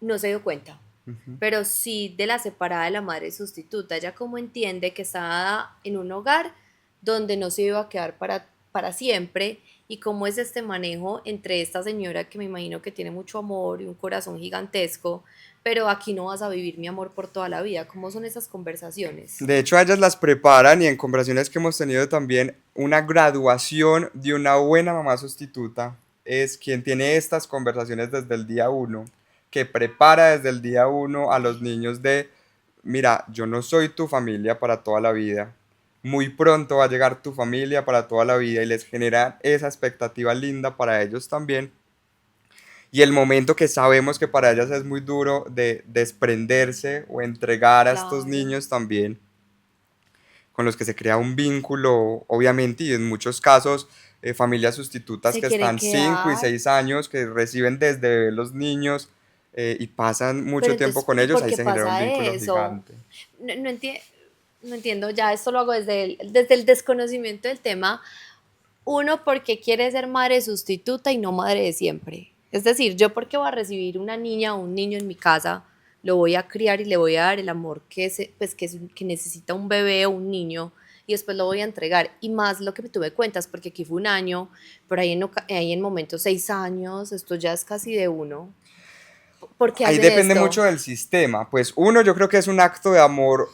no se dio cuenta, Ujú. pero sí de la separada de la madre sustituta. Ella como entiende que estaba en un hogar donde no se iba a quedar para siempre y cómo es este manejo entre esta señora que me imagino que tiene mucho amor y un corazón gigantesco, pero aquí no vas a vivir mi amor por toda la vida. ¿Cómo son esas conversaciones? De hecho, a ellas las preparan y en conversaciones que hemos tenido también, una graduación de una buena mamá sustituta es quien tiene estas conversaciones desde el día uno, que prepara desde el día uno a Ok. los niños de, mira, yo no soy tu familia para toda la vida. Muy pronto va a llegar tu familia para toda la vida y les genera esa expectativa linda para ellos también. Y el momento que sabemos que para ellas es muy duro de desprenderse o entregar a estos Claro. niños también, con los que se crea un vínculo, obviamente, y en muchos casos familias sustitutas Se que quieren están 5 y quedar. 6 años, que reciben desde bebés los niños y pasan Pero mucho tiempo entonces, con ¿y ellos, por ahí qué se genera un pasa vínculo eso? gigante. No, no entiendo, ya esto lo hago desde el desconocimiento del tema. Uno, porque quiere ser madre sustituta y no madre de siempre. Es decir, yo porque voy a recibir una niña o un niño en mi casa, lo voy a criar y le voy a dar el amor que necesita un bebé o un niño y después lo voy a entregar. Y más lo que tú me cuentas, porque aquí fue un año, pero ahí en momentos 6 años, esto ya es casi de uno. ¿Por qué Ahí hacen depende mucho esto? del sistema. Pues uno, yo creo que es un acto de amor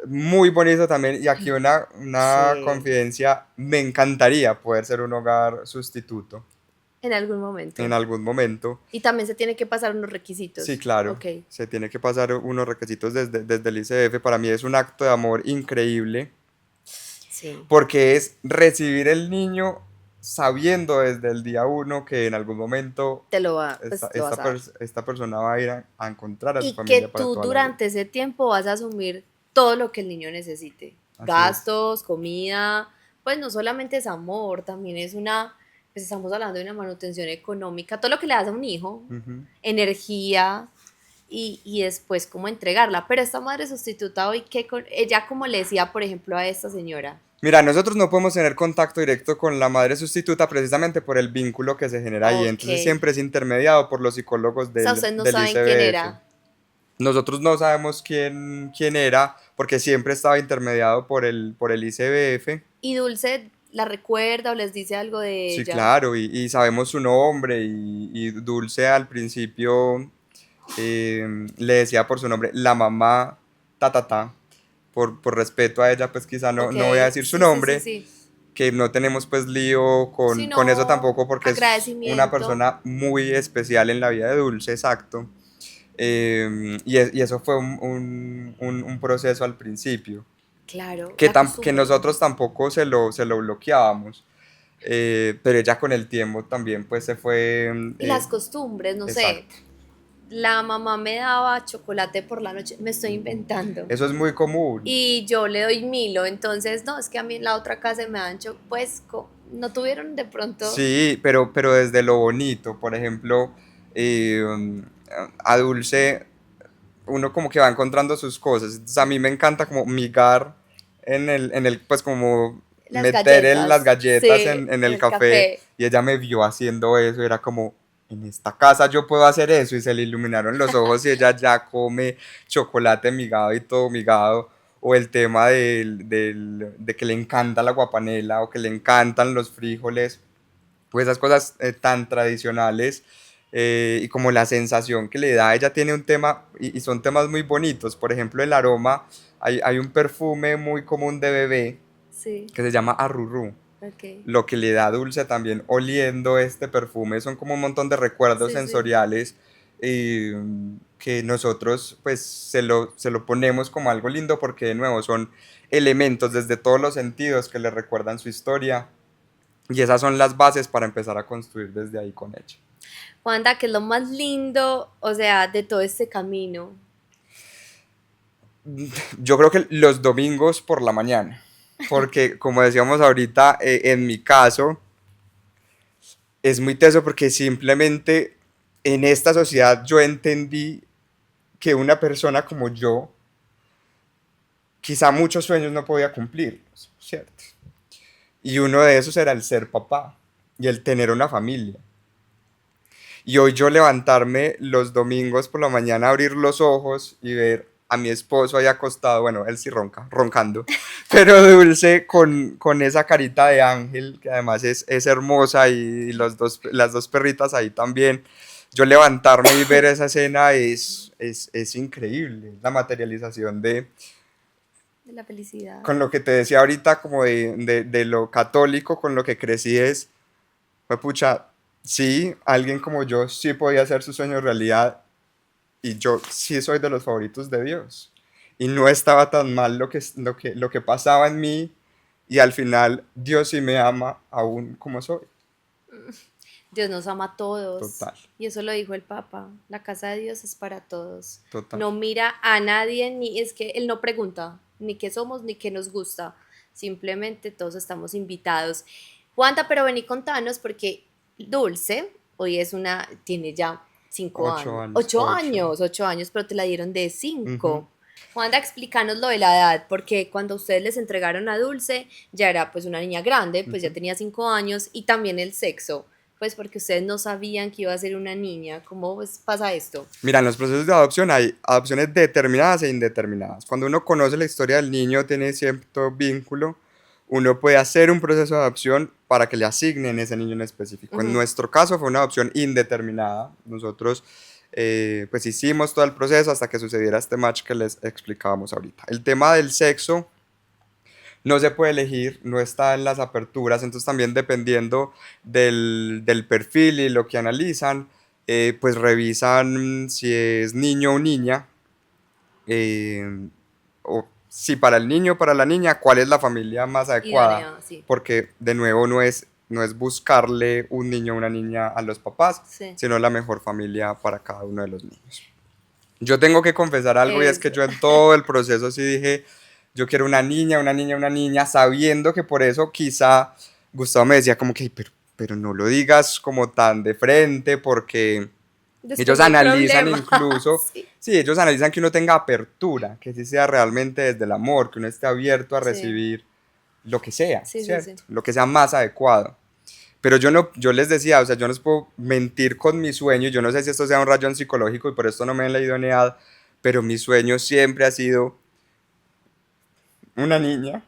muy bonito también. Y aquí una Sí, confidencia, me encantaría poder ser un hogar sustituto en algún en momento. algún momento. Y también se tiene que pasar unos Sí, requisitos. claro, Ok, se tiene que pasar unos requisitos desde el ICF. Para mí es un acto de amor increíble sí, porque es recibir el niño sabiendo desde el día uno que en algún momento pues lo vas a dar. esta persona va a ir a encontrar a su Y que familia para tú toda la vida. durante ese tiempo vas a asumir todo lo que el niño necesite. Así es. Gastos, comida, pues no solamente es amor, también es pues estamos hablando de una manutención económica, todo lo que le das a un hijo, Ujú. energía y después cómo entregarla. Pero esta madre sustituta hoy, ella como le decía, por ejemplo, a esta señora, Mira, nosotros no podemos tener contacto directo con la madre sustituta precisamente por el vínculo que se genera ahí. ok, Entonces siempre es intermediado por los psicólogos o sea, ustedes no del saben quién ICBF. era. Nosotros no sabemos quién era porque siempre estaba intermediado por el ICBF. Y Dulce la recuerda o les dice algo de Sí, ella. claro, y sabemos su nombre y Dulce al principio le decía por su nombre la mamá ta ta ta, por respeto a ella pues quizá Ok, no voy a decir su sí, sí, sí, nombre, sí. que no tenemos pues lío con eso Sino tampoco porque es una agradecimiento. persona muy especial en la vida de Dulce, exacto. Y eso fue un proceso al principio, Claro, la que costumbre nosotros también. tampoco se lo bloqueábamos, pero ella con el tiempo también pues se fue, Y las costumbres, no sé. exacto. La mamá me daba chocolate por la noche, me estoy inventando. Eso es muy común. Y yo le doy Milo, entonces no, es que a mí en la otra casa me dan pues no tuvieron de pronto. Sí, pero desde lo bonito, por ejemplo, eh, a Dulce uno como que va encontrando sus cosas. Entonces a mí me encanta como migar pues como Las meter las galletas, galletas sí, en en el el café café. y ella me vio haciendo eso, era como, en esta casa yo puedo hacer eso y se le iluminaron los ojos y ella ya come chocolate migado y todo migado. O el tema de que le encanta la guapanela o que le encantan los frijoles, pues esas cosas tan tradicionales y como la sensación que le da, ella tiene un tema y son temas muy bonitos, por ejemplo el aroma, hay un perfume muy común de bebé Sí, que se llama arrurú, ok. lo que le da Dulce también oliendo este perfume son como un montón de recuerdos Sí, sí. sensoriales que nosotros pues se lo ponemos como algo lindo porque de nuevo son elementos desde todos los sentidos que le recuerdan su historia y esas son las bases para empezar a construir desde ahí con ella. Wanda, que es lo más lindo, o sea, de todo este camino. Yo creo que los domingos por la mañana, porque como decíamos ahorita, en mi caso es muy teso porque simplemente en esta sociedad yo entendí que una persona como yo, quizá muchos sueños no podía cumplirlos, ¿cierto? Y uno de esos era el ser papá y el tener una familia. Y hoy yo levantarme los domingos por la mañana, abrir los ojos y ver a mi esposo ahí acostado, bueno, él sí ronca, roncando, pero Dulce con esa carita de ángel, que además es hermosa, y las dos perritas ahí también. Yo levantarme y ver esa escena es increíble, la materialización De la felicidad. con lo que te decía ahorita, como de lo católico, con lo que crecí fue pucha, sí, alguien como yo sí podía hacer su sueño realidad y yo sí soy de los favoritos de Dios. y no estaba tan mal lo que pasaba en mí, y al final Dios sí me ama aún como soy. Dios nos ama a todos. Total, Y eso lo dijo el Papa. La casa de Dios es para todos. total. No mira a nadie, ni es que Él no pregunta ni qué somos ni qué nos gusta. Simplemente todos estamos invitados. Juanda, pero vení contanos porque Dulce hoy tiene ya 5 años, 8 años, ocho 8. años, 8 años, pero te la dieron de Ujú. 5. Juanda, explícanos lo de la edad, porque cuando ustedes les entregaron a Dulce, ya era pues una niña grande, pues ya Ujú. tenía 5 años, y también el sexo, pues porque ustedes no sabían que iba a ser una niña. ¿Cómo pues, pasa esto? Mira, en los procesos de adopción hay adopciones determinadas e indeterminadas. Cuando uno conoce la historia del niño, tiene cierto vínculo, uno puede hacer un proceso de adopción para que le asignen ese niño en específico. En Ujú. nuestro caso fue una adopción indeterminada. Nosotros pues hicimos todo el proceso hasta que sucediera este match que les explicábamos ahorita. El tema del sexo no se puede elegir, no está en las aperturas, entonces también dependiendo del perfil y lo que analizan, pues revisan si es niño o niña, eh, o si para el niño o para la niña, cuál es la familia más adecuada, Idónea, sí. porque de nuevo no es buscarle un niño o una niña a los papás, Sí. sino la mejor familia para cada uno de los niños. Yo tengo que confesar algo, y es que Eso. yo en todo el proceso sí dije, yo quiero una niña, una niña, una niña, sabiendo que por eso quizá Gustavo me decía como que, pero no lo digas como tan de frente, porque ellos Después hay analizan problemas. incluso, Sí. sí, ellos analizan que uno tenga apertura, que sí sea realmente desde el amor, que uno esté abierto a Sí. recibir lo que sea, Sí, sí, sí. ¿cierto? Lo que sea más adecuado. Pero yo no, yo les decía, o sea, yo no les puedo mentir con mi sueño, yo no sé si esto sea un rayón psicológico y por esto no me den la idoneidad, pero mi sueño siempre ha sido una niña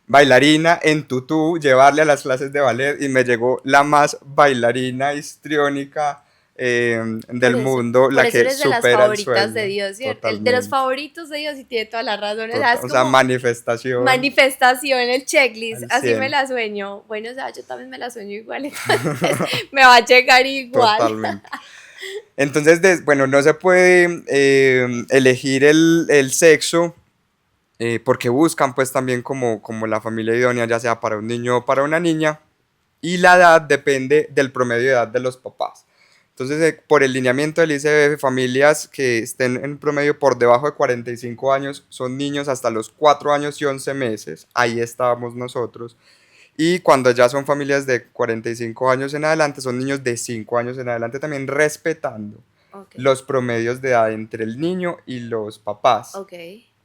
bailarina en tutú, llevarle a las clases de ballet, y me llegó la más bailarina histriónica Por del eso. mundo, Por la eso que eres de las supera el favoritas de sueño, Dios, ¿cierto? El de los totalmente. favoritos de Dios, y tiene toda la razón. O sea, es O sea, como manifestación manifestación, el checklist. al Así me 100, la sueño. Bueno, o sea, yo también me la sueño igual, entonces me va a llegar igual. totalmente. Entonces, bueno, no se puede elegir el sexo, porque buscan pues también como la familia idónea, ya sea para un niño o para una niña, y la edad depende del promedio de edad de los papás. Entonces, por el lineamiento del ICBF, familias que estén en promedio por debajo de 45 años son niños hasta los 4 años y 11 meses, ahí estábamos nosotros, y cuando ya son familias de 45 años en adelante, son niños de 5 años en adelante, también respetando Ok, los promedios de edad entre el niño y los papás, ok.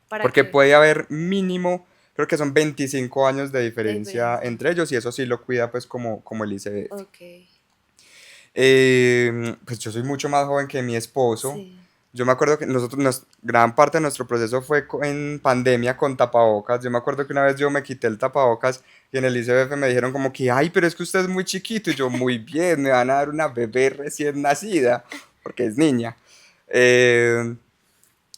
¿Para porque qué? puede haber mínimo, creo que son 25 años de De diferencia diferencia. entre ellos, y eso sí lo cuida pues como el ICBF. Ok. Pues yo soy mucho más joven que mi esposo. Sí. Yo me acuerdo que gran parte de nuestro proceso fue en pandemia con tapabocas. Yo me acuerdo que una vez yo me quité el tapabocas y en el ICBF me dijeron como que, ay, pero es que usted es muy chiquito. Y yo, muy bien, me van a dar una bebé recién nacida, porque es niña. Eh,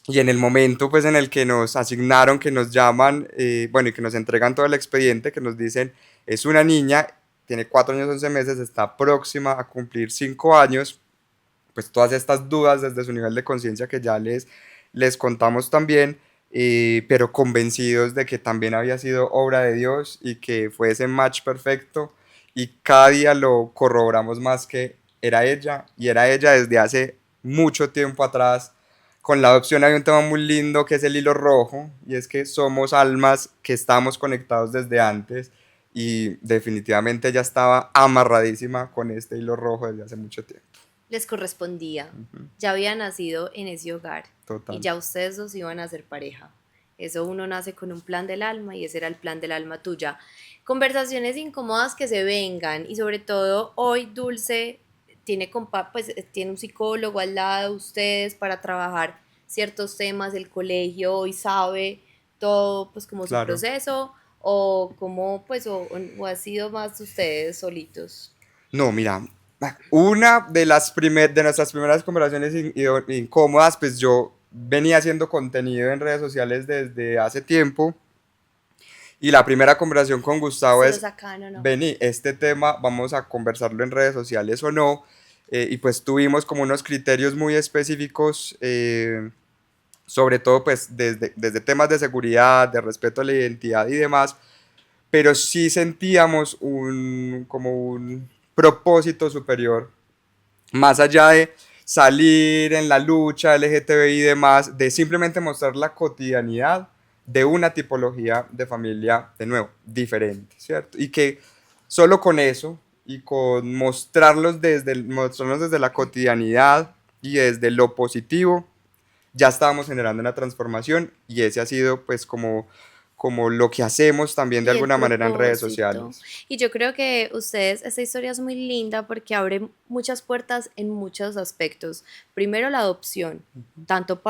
y en el momento pues en el que nos asignaron, que nos llaman, bueno, y que nos entregan todo el expediente, que nos dicen, es una niña, tiene 4 años, 11 meses, está próxima a cumplir 5 años, pues todas estas dudas desde su nivel de conciencia que ya les contamos también, pero convencidos de que también había sido obra de Dios y que fue ese match perfecto, y cada día lo corroboramos más que era ella, y era ella desde hace mucho tiempo atrás. Con la adopción hay un tema muy lindo que es el hilo rojo, y es que somos almas que estamos conectados desde antes, y definitivamente ella estaba amarradísima con este hilo rojo desde hace mucho tiempo. Les correspondía. Ujú. Ya había nacido en ese hogar y Total. ya ustedes dos iban a ser pareja. Eso, uno nace con un plan del alma y ese era el plan del alma tuya. Conversaciones incómodas que se vengan, y sobre todo hoy Dulce tiene un psicólogo al lado de ustedes para trabajar ciertos temas del colegio. Hoy sabe todo pues como su Claro. proceso, o como pues o ha sido más ustedes solitos. No, mira, una de nuestras primeras conversaciones incómodas, pues yo venía haciendo contenido en redes sociales desde hace tiempo, y la primera conversación con Gustavo ¿Se lo es, sacan o no? vení, este tema vamos a conversarlo en redes sociales o no. Y pues tuvimos como unos criterios muy específicos, sobre todo pues desde temas de seguridad, de respeto a la identidad y demás, pero sí sentíamos como un propósito superior, más allá de salir en la lucha LGTBI y demás, de simplemente mostrar la cotidianidad de una tipología de familia, de nuevo, diferente, ¿cierto? Y que solo con eso y con mostrarnos desde la cotidianidad y desde lo positivo, ya estábamos generando una transformación y ese ha sido pues como lo que hacemos también de Y el alguna manera en redes propósito. sociales. Y yo creo que ustedes, esta historia es muy linda porque abre muchas puertas en muchos aspectos. Primero, la adopción, tanto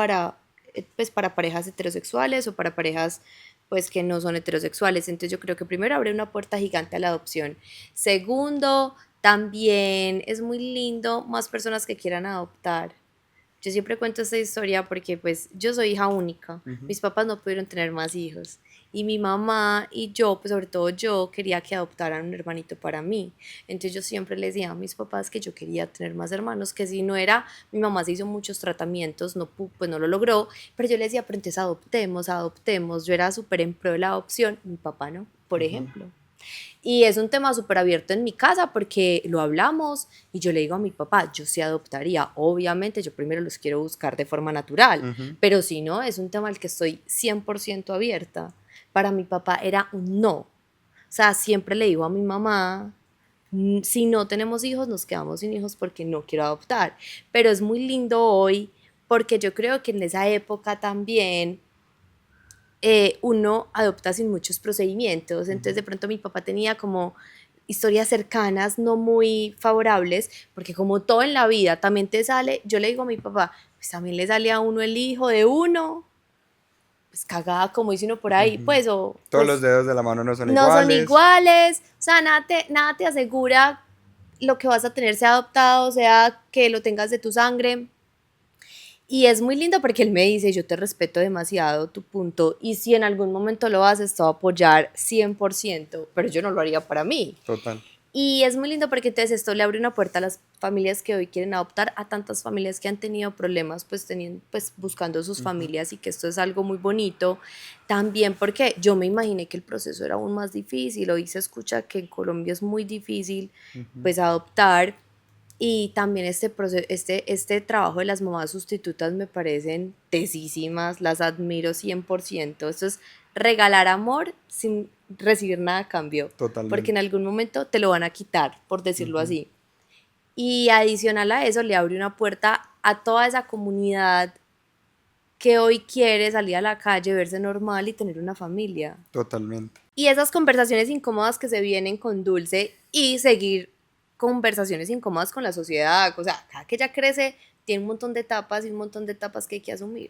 pues, para parejas heterosexuales o para parejas pues que no son heterosexuales. Entonces yo creo que primero abre una puerta gigante a la adopción. Segundo, también es muy lindo más personas que quieran adoptar. Yo siempre cuento esta historia porque pues yo soy hija única, Ujú. mis papás no pudieron tener más hijos y mi mamá y yo, pues sobre todo yo, quería que adoptaran un hermanito para mí. Entonces yo siempre les decía a mis papás que yo quería tener más hermanos, que si no era, mi mamá se hizo muchos tratamientos, pues no lo logró, pero yo les decía, pero entonces adoptemos, adoptemos. Yo era súper en pro de la adopción, mi papá no, por Ujú. ejemplo. Y es un tema súper abierto en mi casa porque lo hablamos y yo le digo a mi papá, yo sí adoptaría. Obviamente yo primero los quiero buscar de forma natural, Ujú. pero si no, es un tema al que estoy 100% abierta. Para mi papá era un no. O sea, siempre le digo a mi mamá, si no tenemos hijos, nos quedamos sin hijos porque no quiero adoptar. Pero es muy lindo hoy porque yo creo que en esa época también uno adopta sin muchos procedimientos. Entonces de pronto mi papá tenía como historias cercanas no muy favorables, porque como todo en la vida también te sale, yo le digo a mi papá, pues también le sale a uno el hijo de uno, pues cagada como dice uno por ahí, Ujú. pues o Todos los pues dedos de la mano no son no son iguales. iguales, o sea, nada te asegura lo que vas a tener, sea adoptado, sea que lo tengas de tu sangre. Y es muy lindo porque él me dice, yo te respeto demasiado tu punto y si en algún momento lo haces, te voy a apoyar 100%, pero yo no lo haría para mí. Total. Y es muy lindo porque entonces esto le abre una puerta a las familias que hoy quieren adoptar, a tantas familias que han tenido problemas pues buscando sus Ujú. familias y que esto es algo muy bonito. También porque yo me imaginé que el proceso era aún más difícil, hoy se escucha que en Colombia es muy difícil Ujú. pues adoptar y también este trabajo de las mamás sustitutas me parecen tesísimas, las admiro 100%. Esto es regalar amor sin recibir nada a cambio, porque en Totalmente. algún momento te lo van a quitar, por decirlo Ujú. así. Y adicional a eso, le abre una puerta a toda esa comunidad que hoy quiere salir a la calle, verse normal y tener una familia. Totalmente. Y esas conversaciones incómodas que se vienen con Dulce y seguir conversaciones incómodas con la sociedad. O sea, cada que ella crece tiene un montón de etapas y un montón de etapas que hay que asumir.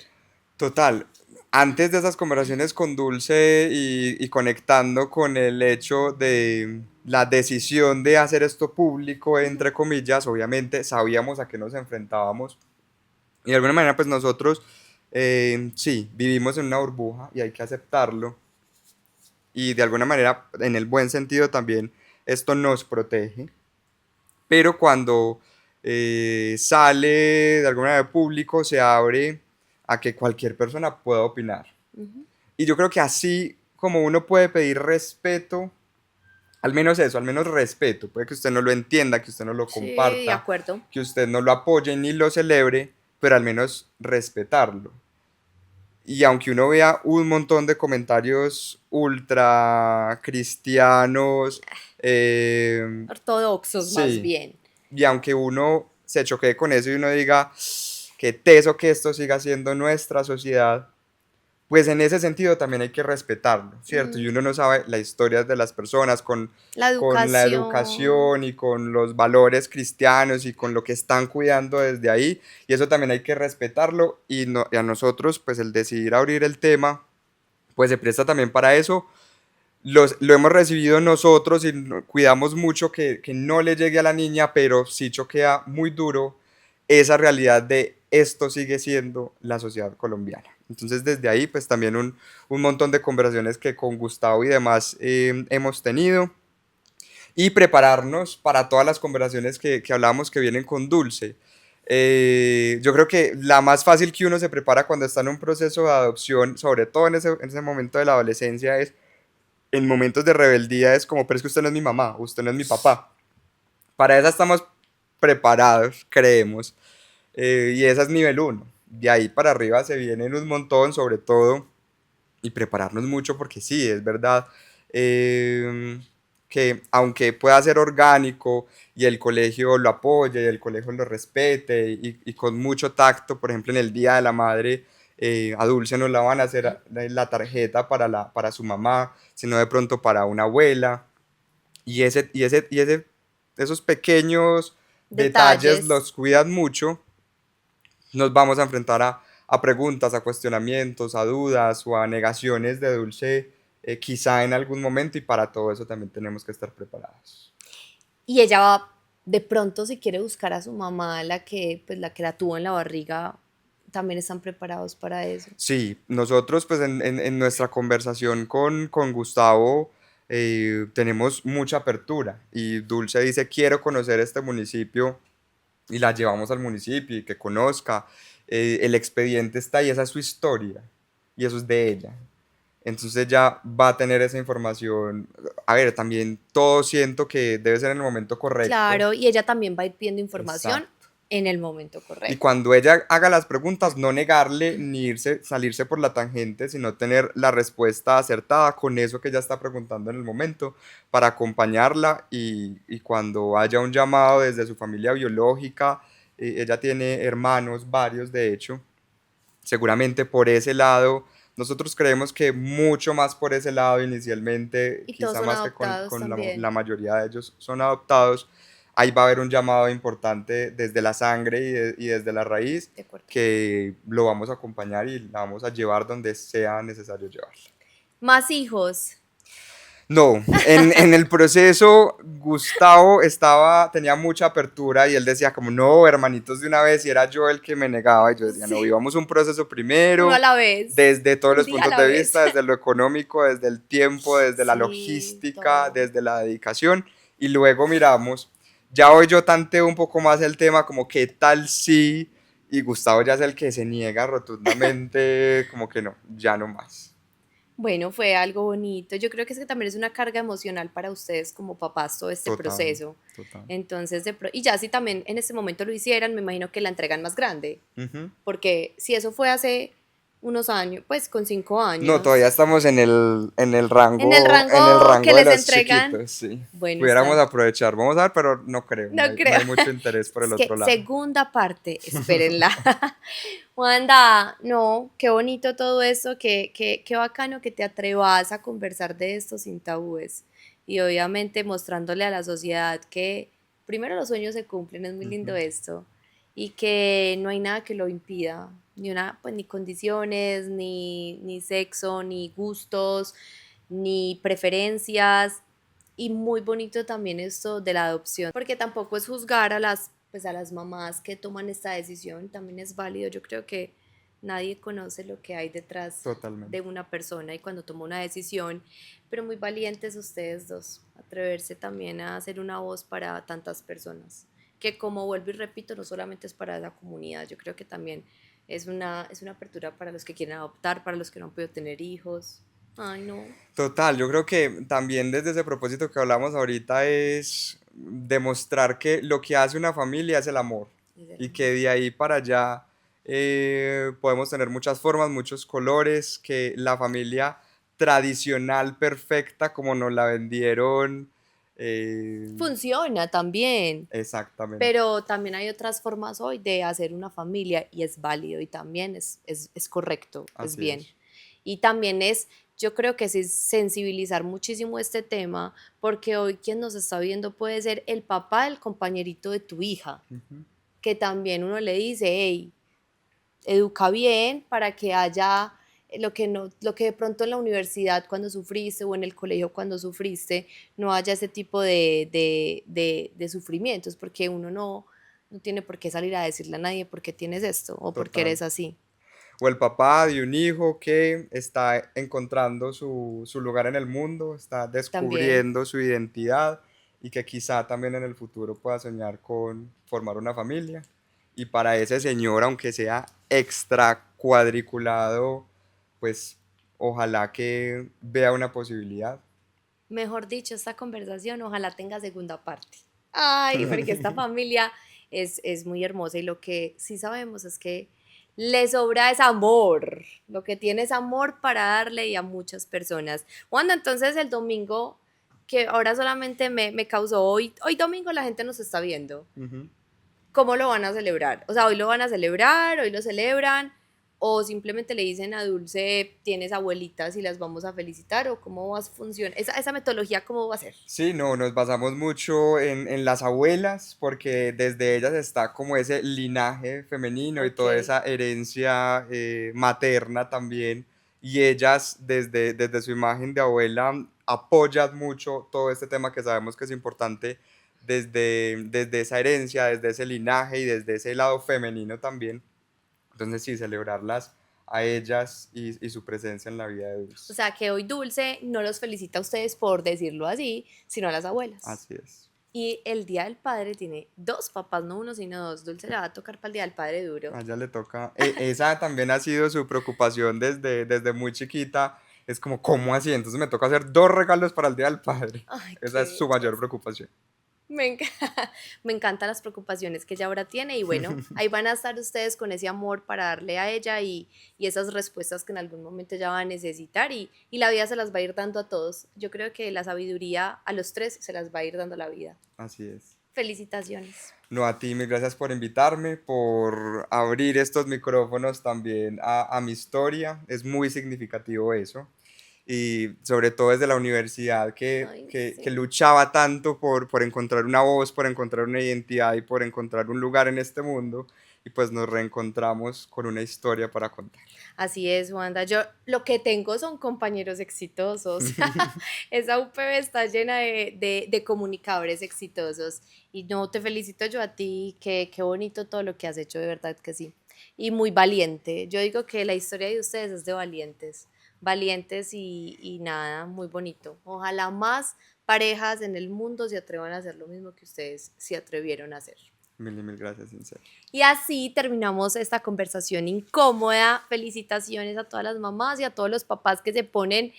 Total. Antes de esas conversaciones con Dulce y conectando con el hecho de la decisión de hacer esto público, entre comillas, obviamente sabíamos a qué nos enfrentábamos. Y de alguna manera, pues nosotros, sí, vivimos en una burbuja y hay que aceptarlo. Y de alguna manera, en el buen sentido también, esto nos protege. Pero cuando sale de alguna manera público, se abre a que cualquier persona pueda opinar. Y yo creo que así como uno puede pedir respeto, al menos eso, al menos respeto, puede que usted no lo entienda, que usted no lo Sí, de comparta, acuerdo. que usted no lo apoye ni lo celebre, pero al menos respetarlo. Y aunque uno vea un montón de comentarios ultra cristianos, Ortodoxos más sí, bien. y aunque uno se choquee con eso y uno diga, qué teso que esto siga siendo nuestra sociedad, pues en ese sentido también hay que respetarlo, ¿cierto? Y uno no sabe la historia de las personas La con la educación. educación y con los valores cristianos y con lo que están cuidando desde ahí. Y eso también hay que respetarlo y, y a nosotros, pues el decidir abrir el tema, pues se presta también para eso. Lo hemos recibido nosotros y cuidamos mucho que no le llegue a la niña, pero sí choquea muy duro esa realidad de esto sigue siendo la sociedad colombiana. Entonces desde ahí pues también un montón de conversaciones que con Gustavo y demás hemos tenido y prepararnos para todas las conversaciones que hablamos que vienen con Dulce. Yo creo que la más fácil que uno se prepara cuando está en un proceso de adopción, sobre todo en ese momento de la adolescencia, es en momentos de rebeldía, es como, pero es que usted no es mi mamá, usted no es mi papá. Para esa estamos preparados, creemos, y esa es nivel uno. De ahí para arriba se vienen un montón, sobre todo, y prepararnos mucho porque sí, es verdad eh, que aunque pueda ser orgánico y el colegio lo apoye y el colegio lo respete y con mucho tacto, por ejemplo en el Día de la Madre, a Dulce no la van a hacer la tarjeta para su mamá, sino de pronto para una abuela. Esos pequeños detalles Detalles. los cuidan mucho, nos vamos a enfrentar a preguntas, a cuestionamientos, a dudas o a negaciones de Dulce, quizá en algún momento, y para todo eso también tenemos que estar preparados. Y ella va, de pronto, si quiere buscar a su mamá, la que la tuvo en la barriga, también están preparados para eso. Sí, nosotros pues en nuestra conversación con Gustavo tenemos mucha apertura y Dulce dice quiero conocer este municipio y la llevamos al municipio y que conozca. El expediente está ahí, esa es su historia y eso es de ella. Entonces ella va a tener esa información. A ver, también todo siento que debe ser en el momento correcto. Claro, y ella también va a ir pidiendo información Exacto. en el momento Y correcto. cuando ella haga las preguntas, no negarle ni irse, salirse por la tangente, sino tener la respuesta acertada con eso que ella está preguntando en el momento, para acompañarla y cuando haya un llamado desde su familia biológica, ella tiene hermanos, varios de hecho, seguramente por ese lado, nosotros creemos que mucho más por ese lado inicialmente, Y todos quizá son más que adoptados con también, la mayoría de ellos son adoptados, ahí va a haber un llamado importante desde la sangre y desde la raíz, de acuerdo. que lo vamos a acompañar y la vamos a llevar donde sea necesario llevarla. Más hijos. No, en el proceso Gustavo tenía mucha apertura y él decía como, no, hermanitos de una vez, y era yo el que me negaba y yo decía, no, Sí, vivamos un proceso uno a primero, la vez, desde todos un los día a puntos la de vez. vista, desde lo económico, desde el tiempo, desde la Sí, logística, todo. desde la dedicación, y luego miramos, ya hoy yo tanteo un poco más el tema como qué tal si, y Gustavo ya es el que se niega rotundamente, como que no, ya no más. Bueno, fue algo bonito. Yo creo que es que también es una carga emocional para ustedes como papás todo este Total, proceso. total. Entonces, y ya si también en este momento lo hicieran, me imagino que la entregan más grande. Ujú. Porque si eso fue hace unos años, pues con cinco No, todavía años, estamos en en el el rango rango que de les los entregan, chiquitos, sí. bueno, Pudiéramos está. aprovechar. Vamos a ver, pero no creo, No no creo. hay mucho interés por el Es que otro lado. segunda parte, espérenla. Wanda, no, qué bonito todo eso, qué bacano que te atrevas a conversar de esto sin tabúes. Y obviamente mostrándole a la sociedad que primero los sueños se cumplen, es muy lindo Ujú. esto. Y que no hay nada que lo impida, ni una, pues ni condiciones, ni sexo, ni gustos, ni preferencias. Y muy bonito también esto de la adopción, porque tampoco es juzgar a pues a las mamás que toman esta decisión, también es válido. Yo creo que nadie conoce lo que hay detrás de Totalmente. una persona y cuando toma una decisión, pero muy valientes ustedes dos, atreverse también a hacer una voz para tantas personas, que como vuelvo y repito, no solamente es para la comunidad, yo creo que también es una apertura para los que quieren adoptar, para los que no han podido tener hijos. Ay, no. Total, yo creo que también desde ese propósito que hablamos ahorita es demostrar que lo que hace una familia es el amor Es el y amor. que de ahí para allá podemos tener muchas formas, muchos colores, que la familia tradicional perfecta como nos la vendieron, eh, Funciona también, exactamente, pero también hay otras formas hoy de hacer una familia y es válido y también es correcto, es así bien. es. Y también yo creo que es sensibilizar muchísimo este tema, porque hoy quien nos está viendo puede ser el papá del compañerito de tu hija, Ujú. que también uno le dice, hey, educa bien para que haya lo que no, lo que de pronto en la universidad cuando sufriste o en el colegio cuando sufriste, no haya ese tipo de sufrimientos, porque uno no tiene por qué salir a decirle a nadie por qué tienes esto o por qué Total. eres así. O el papá de un hijo que está encontrando su lugar en el mundo, está También, descubriendo su identidad y que quizá también en el futuro pueda soñar con formar una familia y para ese señor, aunque sea extra cuadriculado, pues ojalá que vea una posibilidad. Mejor dicho, esta conversación ojalá tenga segunda parte. Ay, porque esta familia es muy hermosa y lo que sí sabemos es que le sobra es amor. Lo que tiene es amor para darle y a muchas personas. Wanda, entonces el domingo, que ahora solamente me causó hoy domingo la gente nos está viendo. Ujú. ¿Cómo lo van a celebrar? O sea, hoy lo van a celebrar, hoy lo celebran, o simplemente le dicen a Dulce, tienes abuelitas y las vamos a felicitar, o cómo va a funcionar, esa metodología, ¿cómo va a ser? Sí, no, nos basamos mucho en las abuelas porque desde ellas está como ese linaje femenino y Ok, toda esa herencia materna también. Y ellas desde su imagen de abuela apoyan mucho todo este tema que sabemos que es importante desde esa herencia, desde ese linaje y desde ese lado femenino también. Entonces sí, celebrarlas a ellas y su presencia en la vida de o Dulce. sea, que hoy Dulce no los felicita a ustedes por decirlo así, sino a las abuelas. Así es. Y el Día del Padre tiene dos papás, no uno, sino dos. Dulce le va a tocar para el Día del Padre duro. A ella le toca. Esa también ha sido su preocupación desde muy chiquita. Es como, ¿cómo así? Entonces me toca hacer dos regalos para el Día del Padre. Ay, Esa es qué su mayor belleza. preocupación. Me, enc- Me encantan las preocupaciones que ella ahora tiene y bueno, ahí van a estar ustedes con ese amor para darle a ella y esas respuestas que en algún momento ella va a necesitar y la vida se las va a ir dando a todos. Yo creo que la sabiduría a los tres se las va a ir dando la vida. Así es. Felicitaciones. No, a ti, mil gracias por invitarme, por abrir estos micrófonos también a mi historia. Es muy significativo eso. Y sobre todo desde la universidad Ay, que sí. luchaba tanto por encontrar una voz, por encontrar una identidad y por encontrar un lugar en este mundo. Y pues nos reencontramos con una historia para contar. Así es, Wanda. Yo lo que tengo son compañeros exitosos. Esa UPB está llena de comunicadores exitosos. Y no, te felicito yo a ti, que qué bonito todo lo que has hecho, de verdad que sí. Y muy valiente. Yo digo que la historia de ustedes es de valientes. Valientes y nada, muy bonito. Ojalá más parejas en el mundo se atrevan a hacer lo mismo que ustedes se atrevieron a hacer. Mil y mil gracias, sincero. Y así terminamos esta conversación incómoda. Felicitaciones a todas las mamás y a todos los papás que se ponen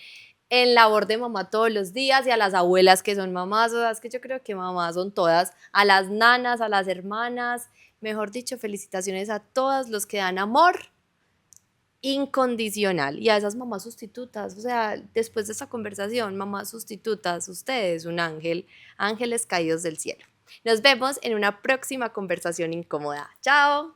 en labor de mamá todos los días y a las abuelas que son mamás. O sea, es que yo creo que mamás son todas, a las nanas, a las hermanas. Mejor dicho, felicitaciones a todas los que dan amor incondicional y a esas mamás sustitutas. O sea, después de esta conversación, mamás sustitutas, ustedes, un ángel, ángeles caídos del cielo. Nos vemos en una próxima conversación incómoda. Chao.